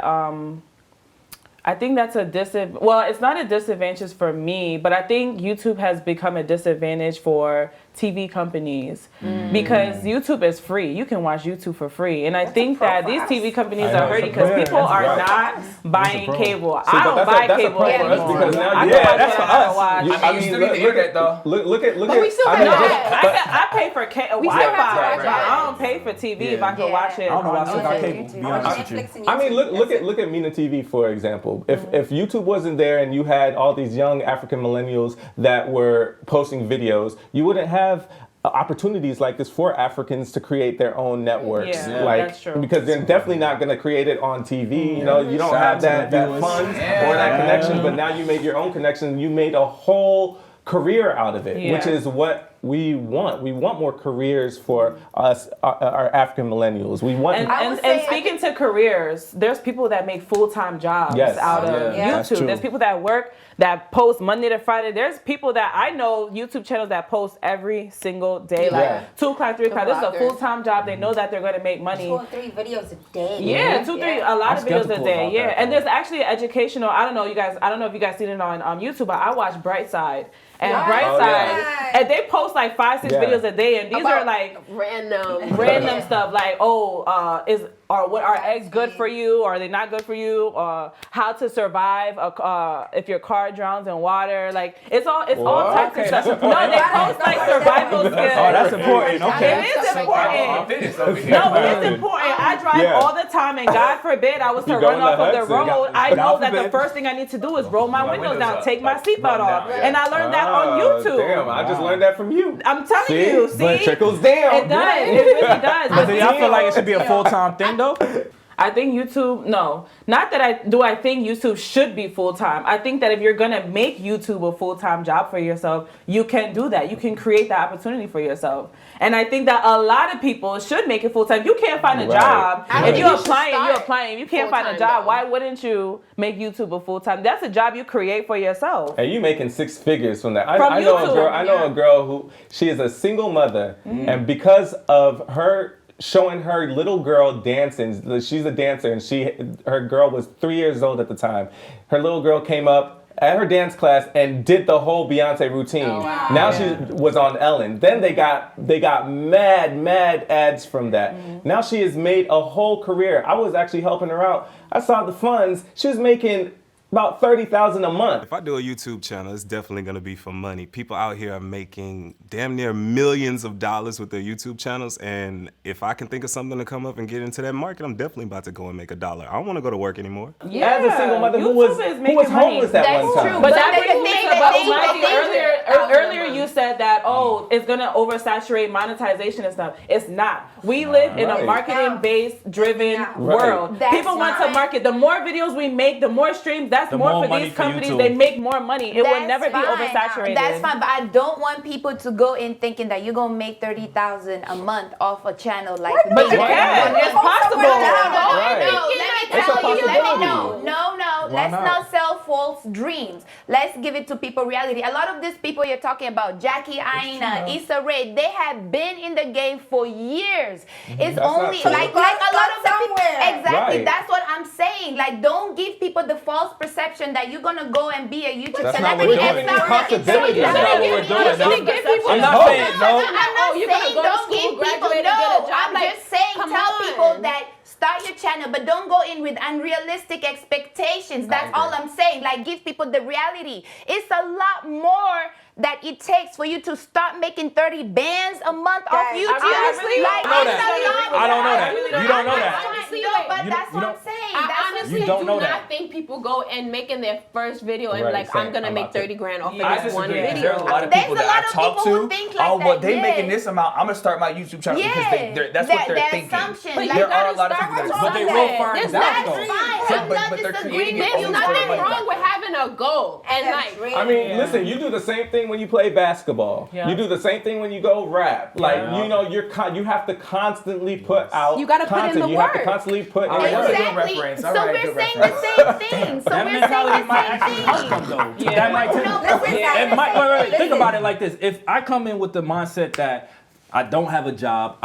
I think that's a disadvantage. Well, it's not a disadvantage for me, but I think YouTube has become a disadvantage for TV companies because YouTube is free. You can watch YouTube for free, and I think that these TV companies I know, are hurting it's a pro. because people Yeah, are that's not buying pro. cable. See, I but don't buy that's a cable pro for us anymore. because now I you- can Yeah, watch that's what for I us. watch. You- I mean, you still need the internet though. Look at. But we still I have mean, that. I pay for Wi-Fi, but I don't pay for TV if I can watch it. I don't know why I on still got YouTube. cable. To be honest with you. Netflix and I mean, YouTube, look at Mina TV for example. If YouTube wasn't there and you had all these young African millennials that were posting videos, you wouldn't have opportunities like this for Africans to create their own networks. Yeah, like that's true. because they're definitely not going to create it on TV. You know, you don't Shout have out to that the viewers. funds or that connection. But now you made your own connection. You made a whole career out of it, which Yeah. is what we want. We want more careers for us, our African millennials. We want. And speaking to careers, there's people that make full-time jobs Yes. out of Yeah. That's YouTube. true. There's people that work, that post Monday to Friday. There's people that I know, YouTube channels that post every single day, like Yeah. 2 o'clock, 3 o'clock. This is a bloggers. full-time job. They know that they're going to make money. 2 or 3 videos a day. Yeah, 2, 3, a lot I'm of videos a skeptical day. about Yeah, that, and though. there's actually educational. I don't know if you guys seen it on YouTube, but I watch Brightside. And Yeah. Brightside, yeah. and they post like 5, 6 Yeah. videos a day, and these are like random stuff like, what are eggs good for you? Are they not good for you? How to survive if your car drowns in water? Like it's all types of stuff. No, they post like survival skills. Oh, that's important. Okay. It is important. Fitness over here. No, it's important. I drive Yeah. all the time, and God forbid I was to You go run in off the of the Hudson. road. I God know that the forbid. first thing I need to do is roll my windows down, up, take my like, seatbelt roll off, down, yeah. and I learned that on YouTube. Damn, I just learned that from you. I'm telling See? you, But it see, trickles down. it does. It really does. But do y'all feel like it should be a full-time thing though? I think YouTube, no. Not that I think YouTube should be full-time. I think that if you're going to make YouTube a full-time job for yourself, you can do that. You can create that opportunity for yourself. And I think that a lot of people should make it full-time. You can't find a job. If you're applying, you're applying. If you can't find a job, why wouldn't you make YouTube a full-time? That's a job you create for yourself. And you making 6 figures from that. I know a girl who, she is a single mother, and because of her showing her little girl dancing, she's a dancer, and her girl was 3 years old at the time. Her little girl came up at her dance class and did the whole Beyonce routine. Oh, wow. Now she was on Ellen. Then they got mad ads from that. Now she has made a whole career. I was actually helping her out. I saw the funds. She was making about $30,000 a month. If I do a YouTube channel, it's definitely gonna be for money. People out here are making damn near millions of dollars with their YouTube channels, and if I can think of something to come up and get into that market, I'm definitely about to go and make $1. I don't want to go to work anymore. Yeah. As a single mother who was homeless at one time. True. But earlier you said that, it's gonna oversaturate monetization and stuff. It's not. We live in a marketing-based driven world. People want to market. The more videos we make, the more streams. That's more for these companies. They make more money. It will never be oversaturated. That's fine, but I don't want people to go in thinking that you're gonna make $30,000 a month off a channel like me. But you can. It's possible. No. Let's not sell false dreams. Let's give it to people reality. A lot of these people you're talking about, Jackie Aina, Issa Rae, they have been in the game for years. It's only like a lot of the people. Exactly. That's what I'm saying. Like, don't give people the false perception that you're gonna go and be a YouTube celebrity. That's not what we're doing. I'm not saying no. I'm not saying don't give people no. I'm just saying tell people that start your channel, but don't go in with unrealistic expectations. That's all I'm saying. Like, give people the reality. It's a lot more that it takes for you to start making 30 bands a month off YouTube. Honestly, like, I don't know that. You don't know that. But that's what I'm saying. I honestly don't know do that. not think people go and making their first video and like, I'm gonna make 30 grand off of I this one disagree. video. There's a lot of people that I talk to. But they making this amount. I'm gonna start my YouTube channel because that's what they're thinking. There are a lot of people that but they will find There's out nothing but they're creating it There's only for the nothing money. wrong with having a goal and like. I mean, listen, you do the same thing when you play basketball. Yeah. You do the same thing when you go rap. Like, you know, you have to constantly put out You gotta put in content. the You have to work. constantly put in Alright, work. that's a good reference. So Alright, we're good saying reference. the same thing. So That we're mentality saying might the actually same help thing. them though. Yeah. That might Listen, wait. Think about it like this. If I come in with the mindset that I don't have a job,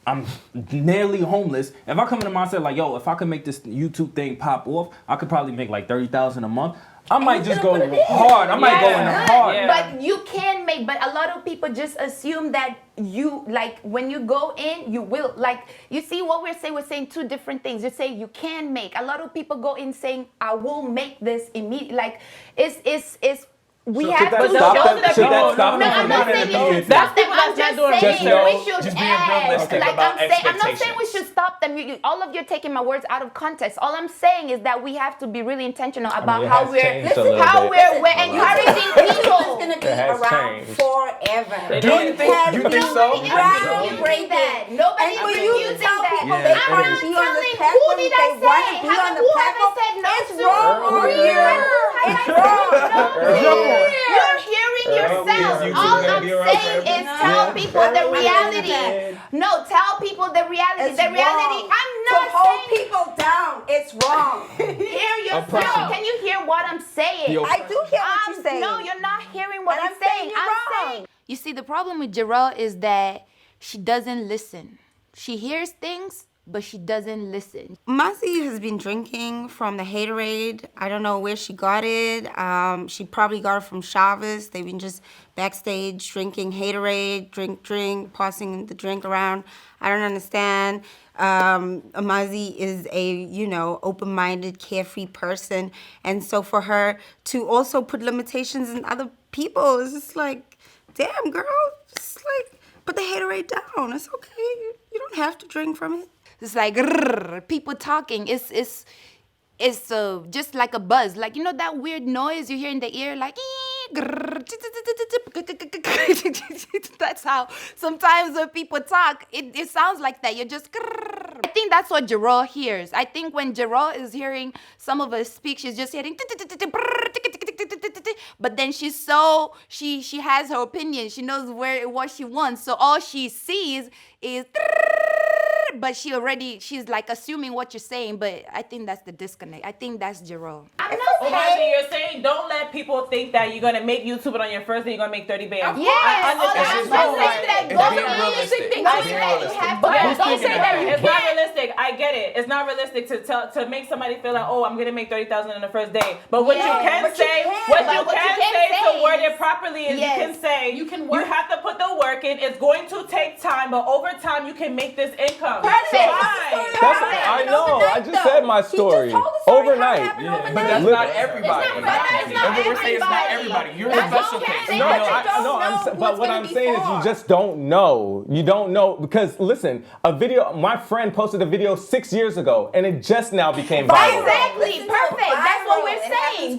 I'm nearly homeless. If I come in the mindset like, yo, if I could make this YouTube thing pop off, I could probably make like $30,000 a month. I might just go hard. I might go in hard. Yeah. But you can make, but a lot of people just assume that you, like, when you go in, you will. Like, you see what we're saying two different things. You say you can make. A lot of people go in saying, I will make this immediately. Like, we have to should that stop them No, I'm from not making saying it you stop them. I'm just saying we should just being add. realistic Like, about I'm not saying we expectations. should stop them. All of you are taking my words out of context. All I'm saying is that we have to be really intentional about how we're encouraging people. It's gonna be around forever. Do you think so? You bring that. Nobody And is for you to using tell that. people they I'm wanna not be on the telling. platform, Who did I they wanna say? be on the Who have I platform, said no it's to? wrong Who on have you. I It's said wrong. no to? You're hearing yourself. YouTube All gonna I'm be around saying forever? is tell people the reality. No, tell people the reality. It's The reality. wrong. I'm To not hold saying. people down, it's wrong. Hear yourself. Can you hear what I'm saying? I do hear what you're saying. No, you're not hearing what And I'm I'm saying saying. you're I'm wrong. saying. You see, the problem with Jarrell is that she doesn't listen. She hears things, but she doesn't listen. Mazi has been drinking from the Haterade. I don't know where she got it. She probably got it from Chavez. They've been just backstage drinking Haterade, drink, passing the drink around. I don't understand. Mazi is a, open-minded, carefree person. And so for her to also put limitations in other people is just like, damn, girl, just like, put the Haterade down. It's okay. You don't have to drink from it. It's like people talking. It's just like a buzz. Like, that weird noise you hear in the ear, like that's how sometimes when people talk, it sounds like that. You're just I think that's what Jarrell hears. I think when Jarrell is hearing some of us speak, she's just hearing, but then she has her opinion. She knows what she wants. So all she sees is, but she's like assuming what you're saying. But I think that's the disconnect. I think that's Jarrell. You're saying don't let people think that you're gonna make YouTube on your first day. You're gonna make 30 bands. Yes. Don't say that. It's not realistic. I get it. It's not realistic to make somebody feel like, oh, I'm gonna make 30,000 in the first day. But what you can say to word it properly is you can say you have to put the work in. It's going to take time, but over time you can make this income. I know. I just said my story. Overnight. But that's not everybody. It's not everybody. You're the special case. But what I'm saying is you just don't know. You don't know because listen, my friend posted a video 6 years ago and it just now became viral. Exactly. Perfect. That's what we're saying.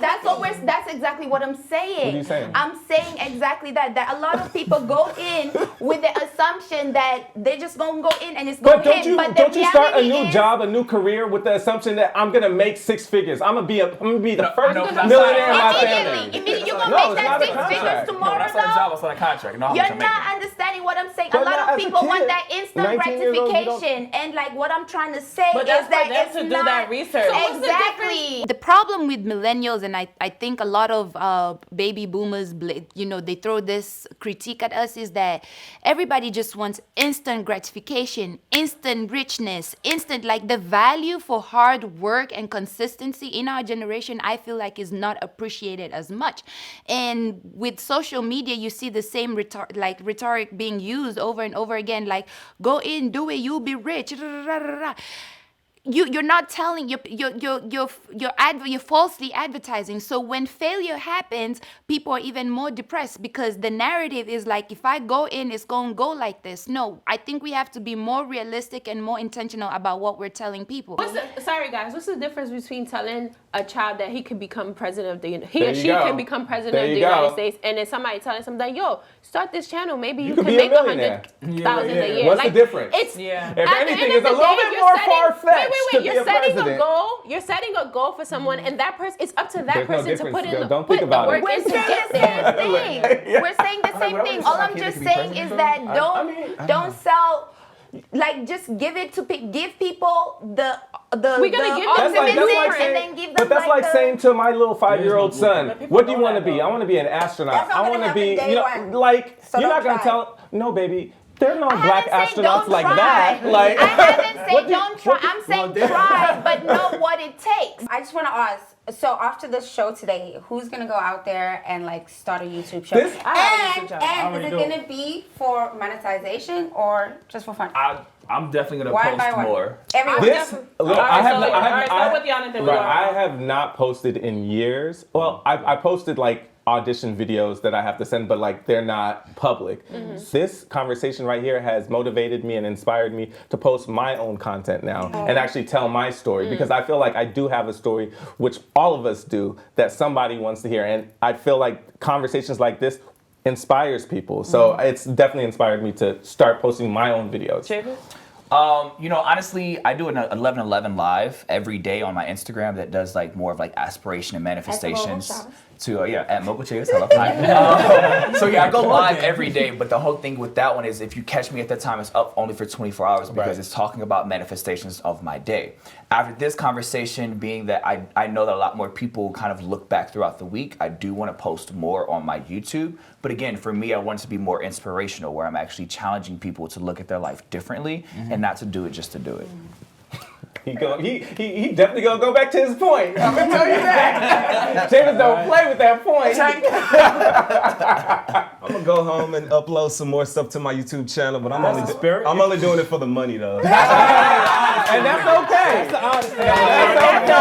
That's exactly what I'm saying. What are you saying? I'm saying exactly that a lot of people go in with the assumption that they're just gonna go in and it's gonna hit. Don't you start a new job, a new career with the assumption that I'm gonna make 6 figures. I'm gonna be the first millionaire in my family. Immediately, you're gonna make that 6 figures tomorrow. That's not a job. It's not a contract. You're not understanding what I'm saying. A lot of people want that instant gratification, and like what I'm trying to say is that it's to do that research. Exactly. The problem with millennials, and I think a lot of baby boomers, they throw this critique at us, is that everybody just wants instant gratification, instant richness, instant, like the value for hard work and consistency in our generation, I feel like is not appreciated as much. And with social media, you see the same rhetoric being used over and over again, like go in, do it, you'll be rich. You're not telling, you're falsely advertising. So when failure happens, people are even more depressed because the narrative is like, if I go in, it's going to go like this. No, I think we have to be more realistic and more intentional about what we're telling people. Sorry guys, what's the difference between telling a child that he could become president of the can become president of the United States, and then somebody telling something like, yo, start this channel, maybe you can make 100,000 a year. What's the difference? If anything, it's a little bit more far-fetched. You're setting a goal. You're setting a goal for someone, and that person, it's up to that person to put in the work in to get there. We're saying the same thing. All I'm just saying is that don't sell. Like, just give people the we're gonna give optimism and then give them. But that's like saying to my little 5-year-old son, "What do you want to be? I want to be an astronaut. I want to be, you're not gonna tell, no, baby." There are no black astronauts like that. Like, I haven't said don't try. I'm saying try, but know what it takes. I just want to ask. So after this show today, who's gonna go out there and like start a YouTube show? And is it gonna be for monetization or just for fun? I'm definitely gonna post more. I have not posted in years. Well, I posted like audition videos that I have to send, but like they're not public. This conversation right here has motivated me and inspired me to post my own content now and actually tell my story because I feel like I do have a story, which all of us do, that somebody wants to hear. And I feel like conversations like this inspires people. So it's definitely inspired me to start posting my own videos. Honestly, I do an 11/11 live every day on my Instagram that does like more of like aspiration and manifestations. At Mobile Chaos. So I go live every day, but the whole thing with that one is if you catch me at that time, it's up only for 24 hours because it's talking about manifestations of my day. After this conversation, being that I know that a lot more people kind of look back throughout the week, I do want to post more on my YouTube. But again, for me, I want it to be more inspirational, where I'm actually challenging people to look at their life differently and not to do it just to do it. He definitely gonna go back to his point. I'm gonna tell you that. James don't play with that point. I'm gonna go home and upload some more stuff to my YouTube channel, but I'm only doing it for the money though. And that's okay. That's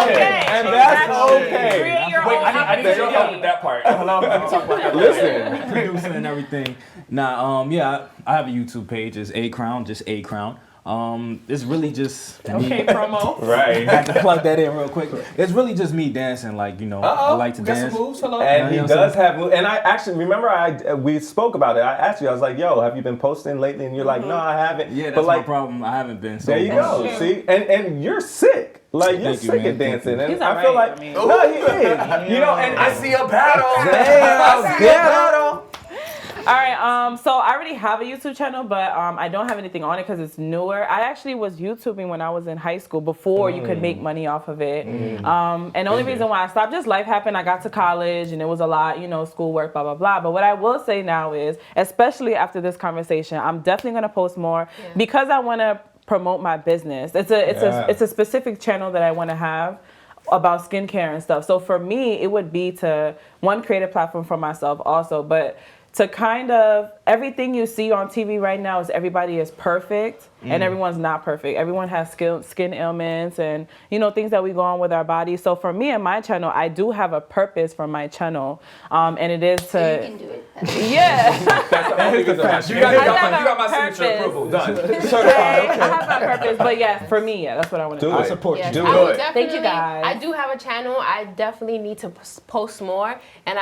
okay. And that's okay. Wait, I need your help with that part. Let me talk about that. Listen, producing and everything. I have a YouTube page. It's A Crown, just A Crown. It's really just Okay, promo. Right. I had to plug that in real quick. It's really just me dancing, like, you know, I like to dance. Some moves. Hello. And he You know what I'm does have moves. And I actually remember we spoke about it. I asked you, I was like, yo, have you been posting lately? And you're like, no, I haven't. Yeah, that's but like, my problem. I haven't been. So there you go. See? And you're sick. Like, you're Thank you, sick man. at dancing. And He's I all feel right. like, I mean- no, he is. You know, and I see a battle. Damn, I see a battle. All right, so I already have a YouTube channel, but I don't have anything on it because it's newer. I actually was YouTubing when I was in high school before you could make money off of it. And the only reason why I stopped, just life happened. I got to college and it was a lot, you know, schoolwork, blah, blah, blah. But what I will say now is, especially after this conversation, I'm definitely going to post more because I want to promote my business. It's a specific channel that I want to have about skincare and stuff. So for me, it would be to, one, create a platform for myself also, but to kind of, everything you see on TV right now is everybody is perfect and everyone's not perfect. Everyone has skin ailments and, you know, things that we go on with our bodies. So for me and my channel, I do have a purpose for my channel. And it is to... You can do it. Yeah. You got my signature approval. Done. I have a purpose, but yeah, for me, that's what I want to do. I support you. Yes, Do I would it. definitely, Thank you, guys. I do have a channel. I definitely need to post more. And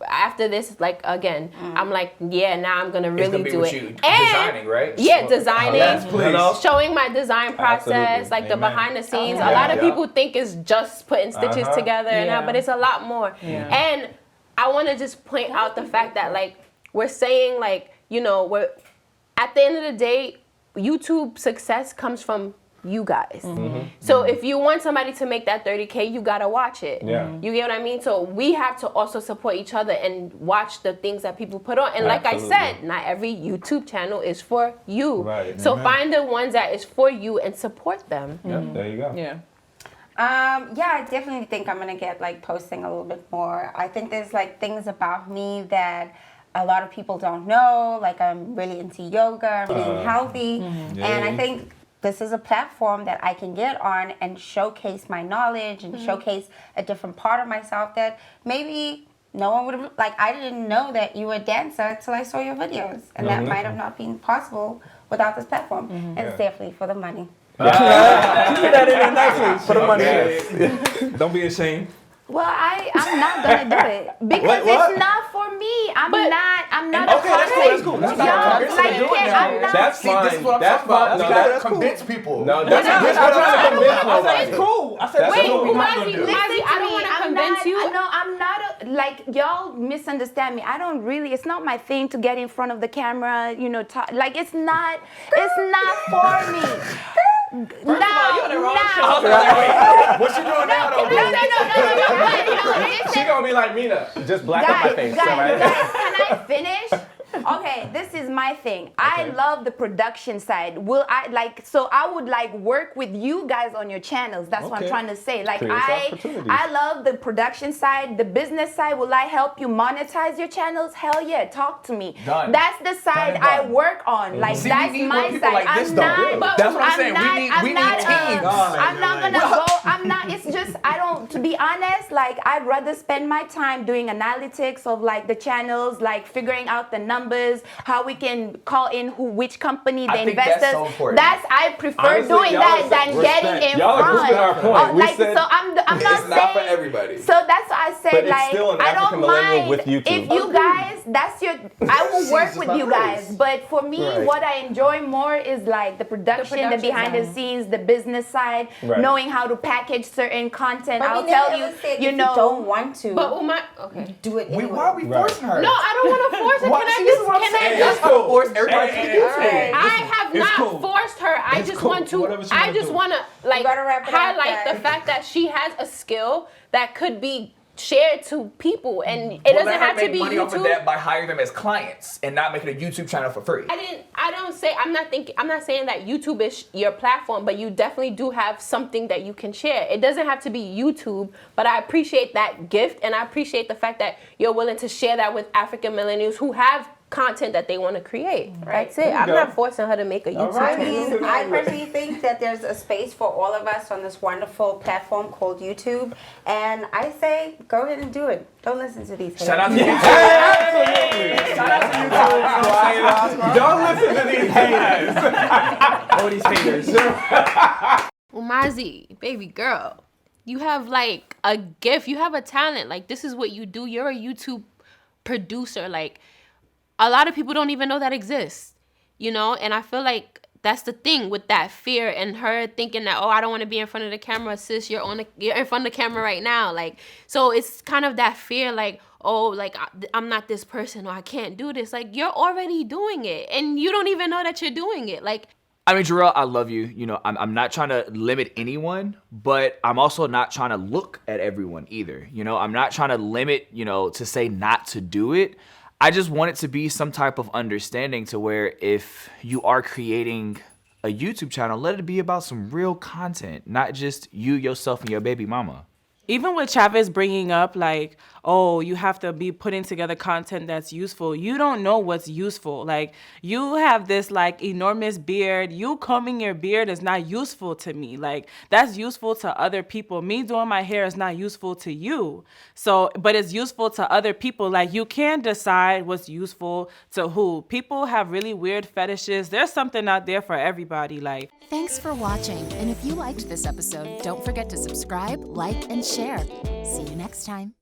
after this, like, again, I'm like, yeah, now I'm going to really do it. You And designing, right? yeah, designing, Yes, please. showing my design process, Absolutely. like the Amen. behind the scenes. yeah. A lot of Yeah. people think it's just putting stitches together, Yeah. but it's a lot more. And I want to just point out the fact that, like, we're saying, like, you know, we're at the end of the day, YouTube success comes from you guys. So if you want somebody to make that 30K, you gotta watch it. Yeah. You get what I mean? So we have to also support each other and watch the things that people put on. And like Absolutely. I said, not every YouTube channel is for you. Right. So find the ones that is for you and support them. Yep, there you go. Yeah. Yeah, I definitely think I'm gonna get like posting a little bit more. I think there's like things about me that a lot of people don't know. Like I'm really into yoga, I'm eating healthy, and I think this is a platform that I can get on and showcase my knowledge and showcase a different part of myself that maybe no one would have, like, I didn't know that you were a dancer till I saw your videos, and that might have not been possible without this platform. And it's definitely for the money. Keep that in there nicely for the money. Don't be ashamed. Well, I'm not gonna do it because What? it's not for me. I'm not. Okay, that's cool. That's not Yo, like, I'm not. That's fine. This is what I'm That's talking about. fine. You No, gotta that's cool. convince people. No, that's not I said it's cool. I said That's it's what cool. we Umazi, do. Umazi, I don't want to convince you. No, I'm not. Like, y'all misunderstand me. I don't really. It's not my thing to get in front of the camera. You know, talk, like it's not. It's not for me. First of all, you on the wrong show. What you doing now, though? No. She gonna be like Mina, just black up my face. Guys, all right? can I finish? Okay, this is my thing. I love the production side. I would like work with you guys on your channels. That's what I'm Okay. trying to say. Like Create opportunities. I love the production side, the business side. Will I help you monetize your channels? Hell yeah, talk to me. Done. That's the side Done. I work on. Like See, that's we need my more people side. like this, I'm though. not. That's what I'm saying. not- We need not, teams. I'm not gonna go. I'm not. It's just I don't. To be honest, like I'd rather spend my time doing analytics of like the channels, like figuring out the numbers, how we can call in which company, the I think investors. that's so important. That's I prefer Honestly, doing y'all that are- than getting in Y'all are front. proving our point. We Like said- so, I'm not It's not for saying. everybody. So that's why I said But it's like still an I African don't millennial mind with YouTube. if you guys. That's your. I will work with you guys, but for me, Right. what I enjoy more is like the production, the behind the scenes, the business side, Right. knowing how to package certain content. But I'll we never tell you, ever said you if know. you don't want to But Uma, okay. do it anyway. Why are we forcing her? No, I don't want to force it. What? Can I See, this is just? what I'm Can I saying. just? That's how force everybody to do Alright. I have It's not cool. forced her. I It's just cool. want to. Whatever she I wanna just do. want to like gotta wrap it up, highlight the guys. fact that she has a skill that could be shared to people, and it doesn't have to be money off of YouTube. that by hiring them as clients and not making a YouTube channel for free. I don't say, I'm not saying that YouTube is your platform, but you definitely do have something that you can share. It doesn't have to be YouTube, but I appreciate that gift, and I appreciate the fact that you're willing to share that with African millennials who have content that they want to create. Right. That's it. I'm not forcing her to make a YouTube I channel. mean, I personally think that there's a space for all of us on this wonderful platform called YouTube, and I say go ahead and do it. Don't listen to these haters. Shout out to YouTube. Absolutely. Shout out to YouTube. Don't listen to these haters. All these haters. Umazi, baby girl, you have like a gift. You have a talent. Like, this is what you do. You're a YouTube producer. Like, a lot of people don't even know that exists, you know? And I feel like that's the thing with that fear and her thinking that, oh, I don't want to be in front of the camera. Sis, you're in front of the camera right now. Like, so it's kind of that fear, like, oh, like, I'm not this person, or I can't do this. Like, you're already doing it, and you don't even know that you're doing it. Like, I mean, Jarrell, I love you. You know, I'm not trying to limit anyone, but I'm also not trying to look at everyone either. You know, I'm not trying to limit, you know, to say not to do it. I just want it to be some type of understanding to where if you are creating a YouTube channel, let it be about some real content, not just you, yourself, and your baby mama. Even with Chavez bringing up, like, oh, you have to be putting together content that's useful. You don't know what's useful. Like, you have this, like, enormous beard. You combing your beard is not useful to me. Like, that's useful to other people. Me doing my hair is not useful to you. So, but it's useful to other people. Like, you can decide what's useful to who. People have really weird fetishes. There's something out there for everybody. Like, thanks for watching. And if you liked this episode, don't forget to subscribe, like, and share. See you next time.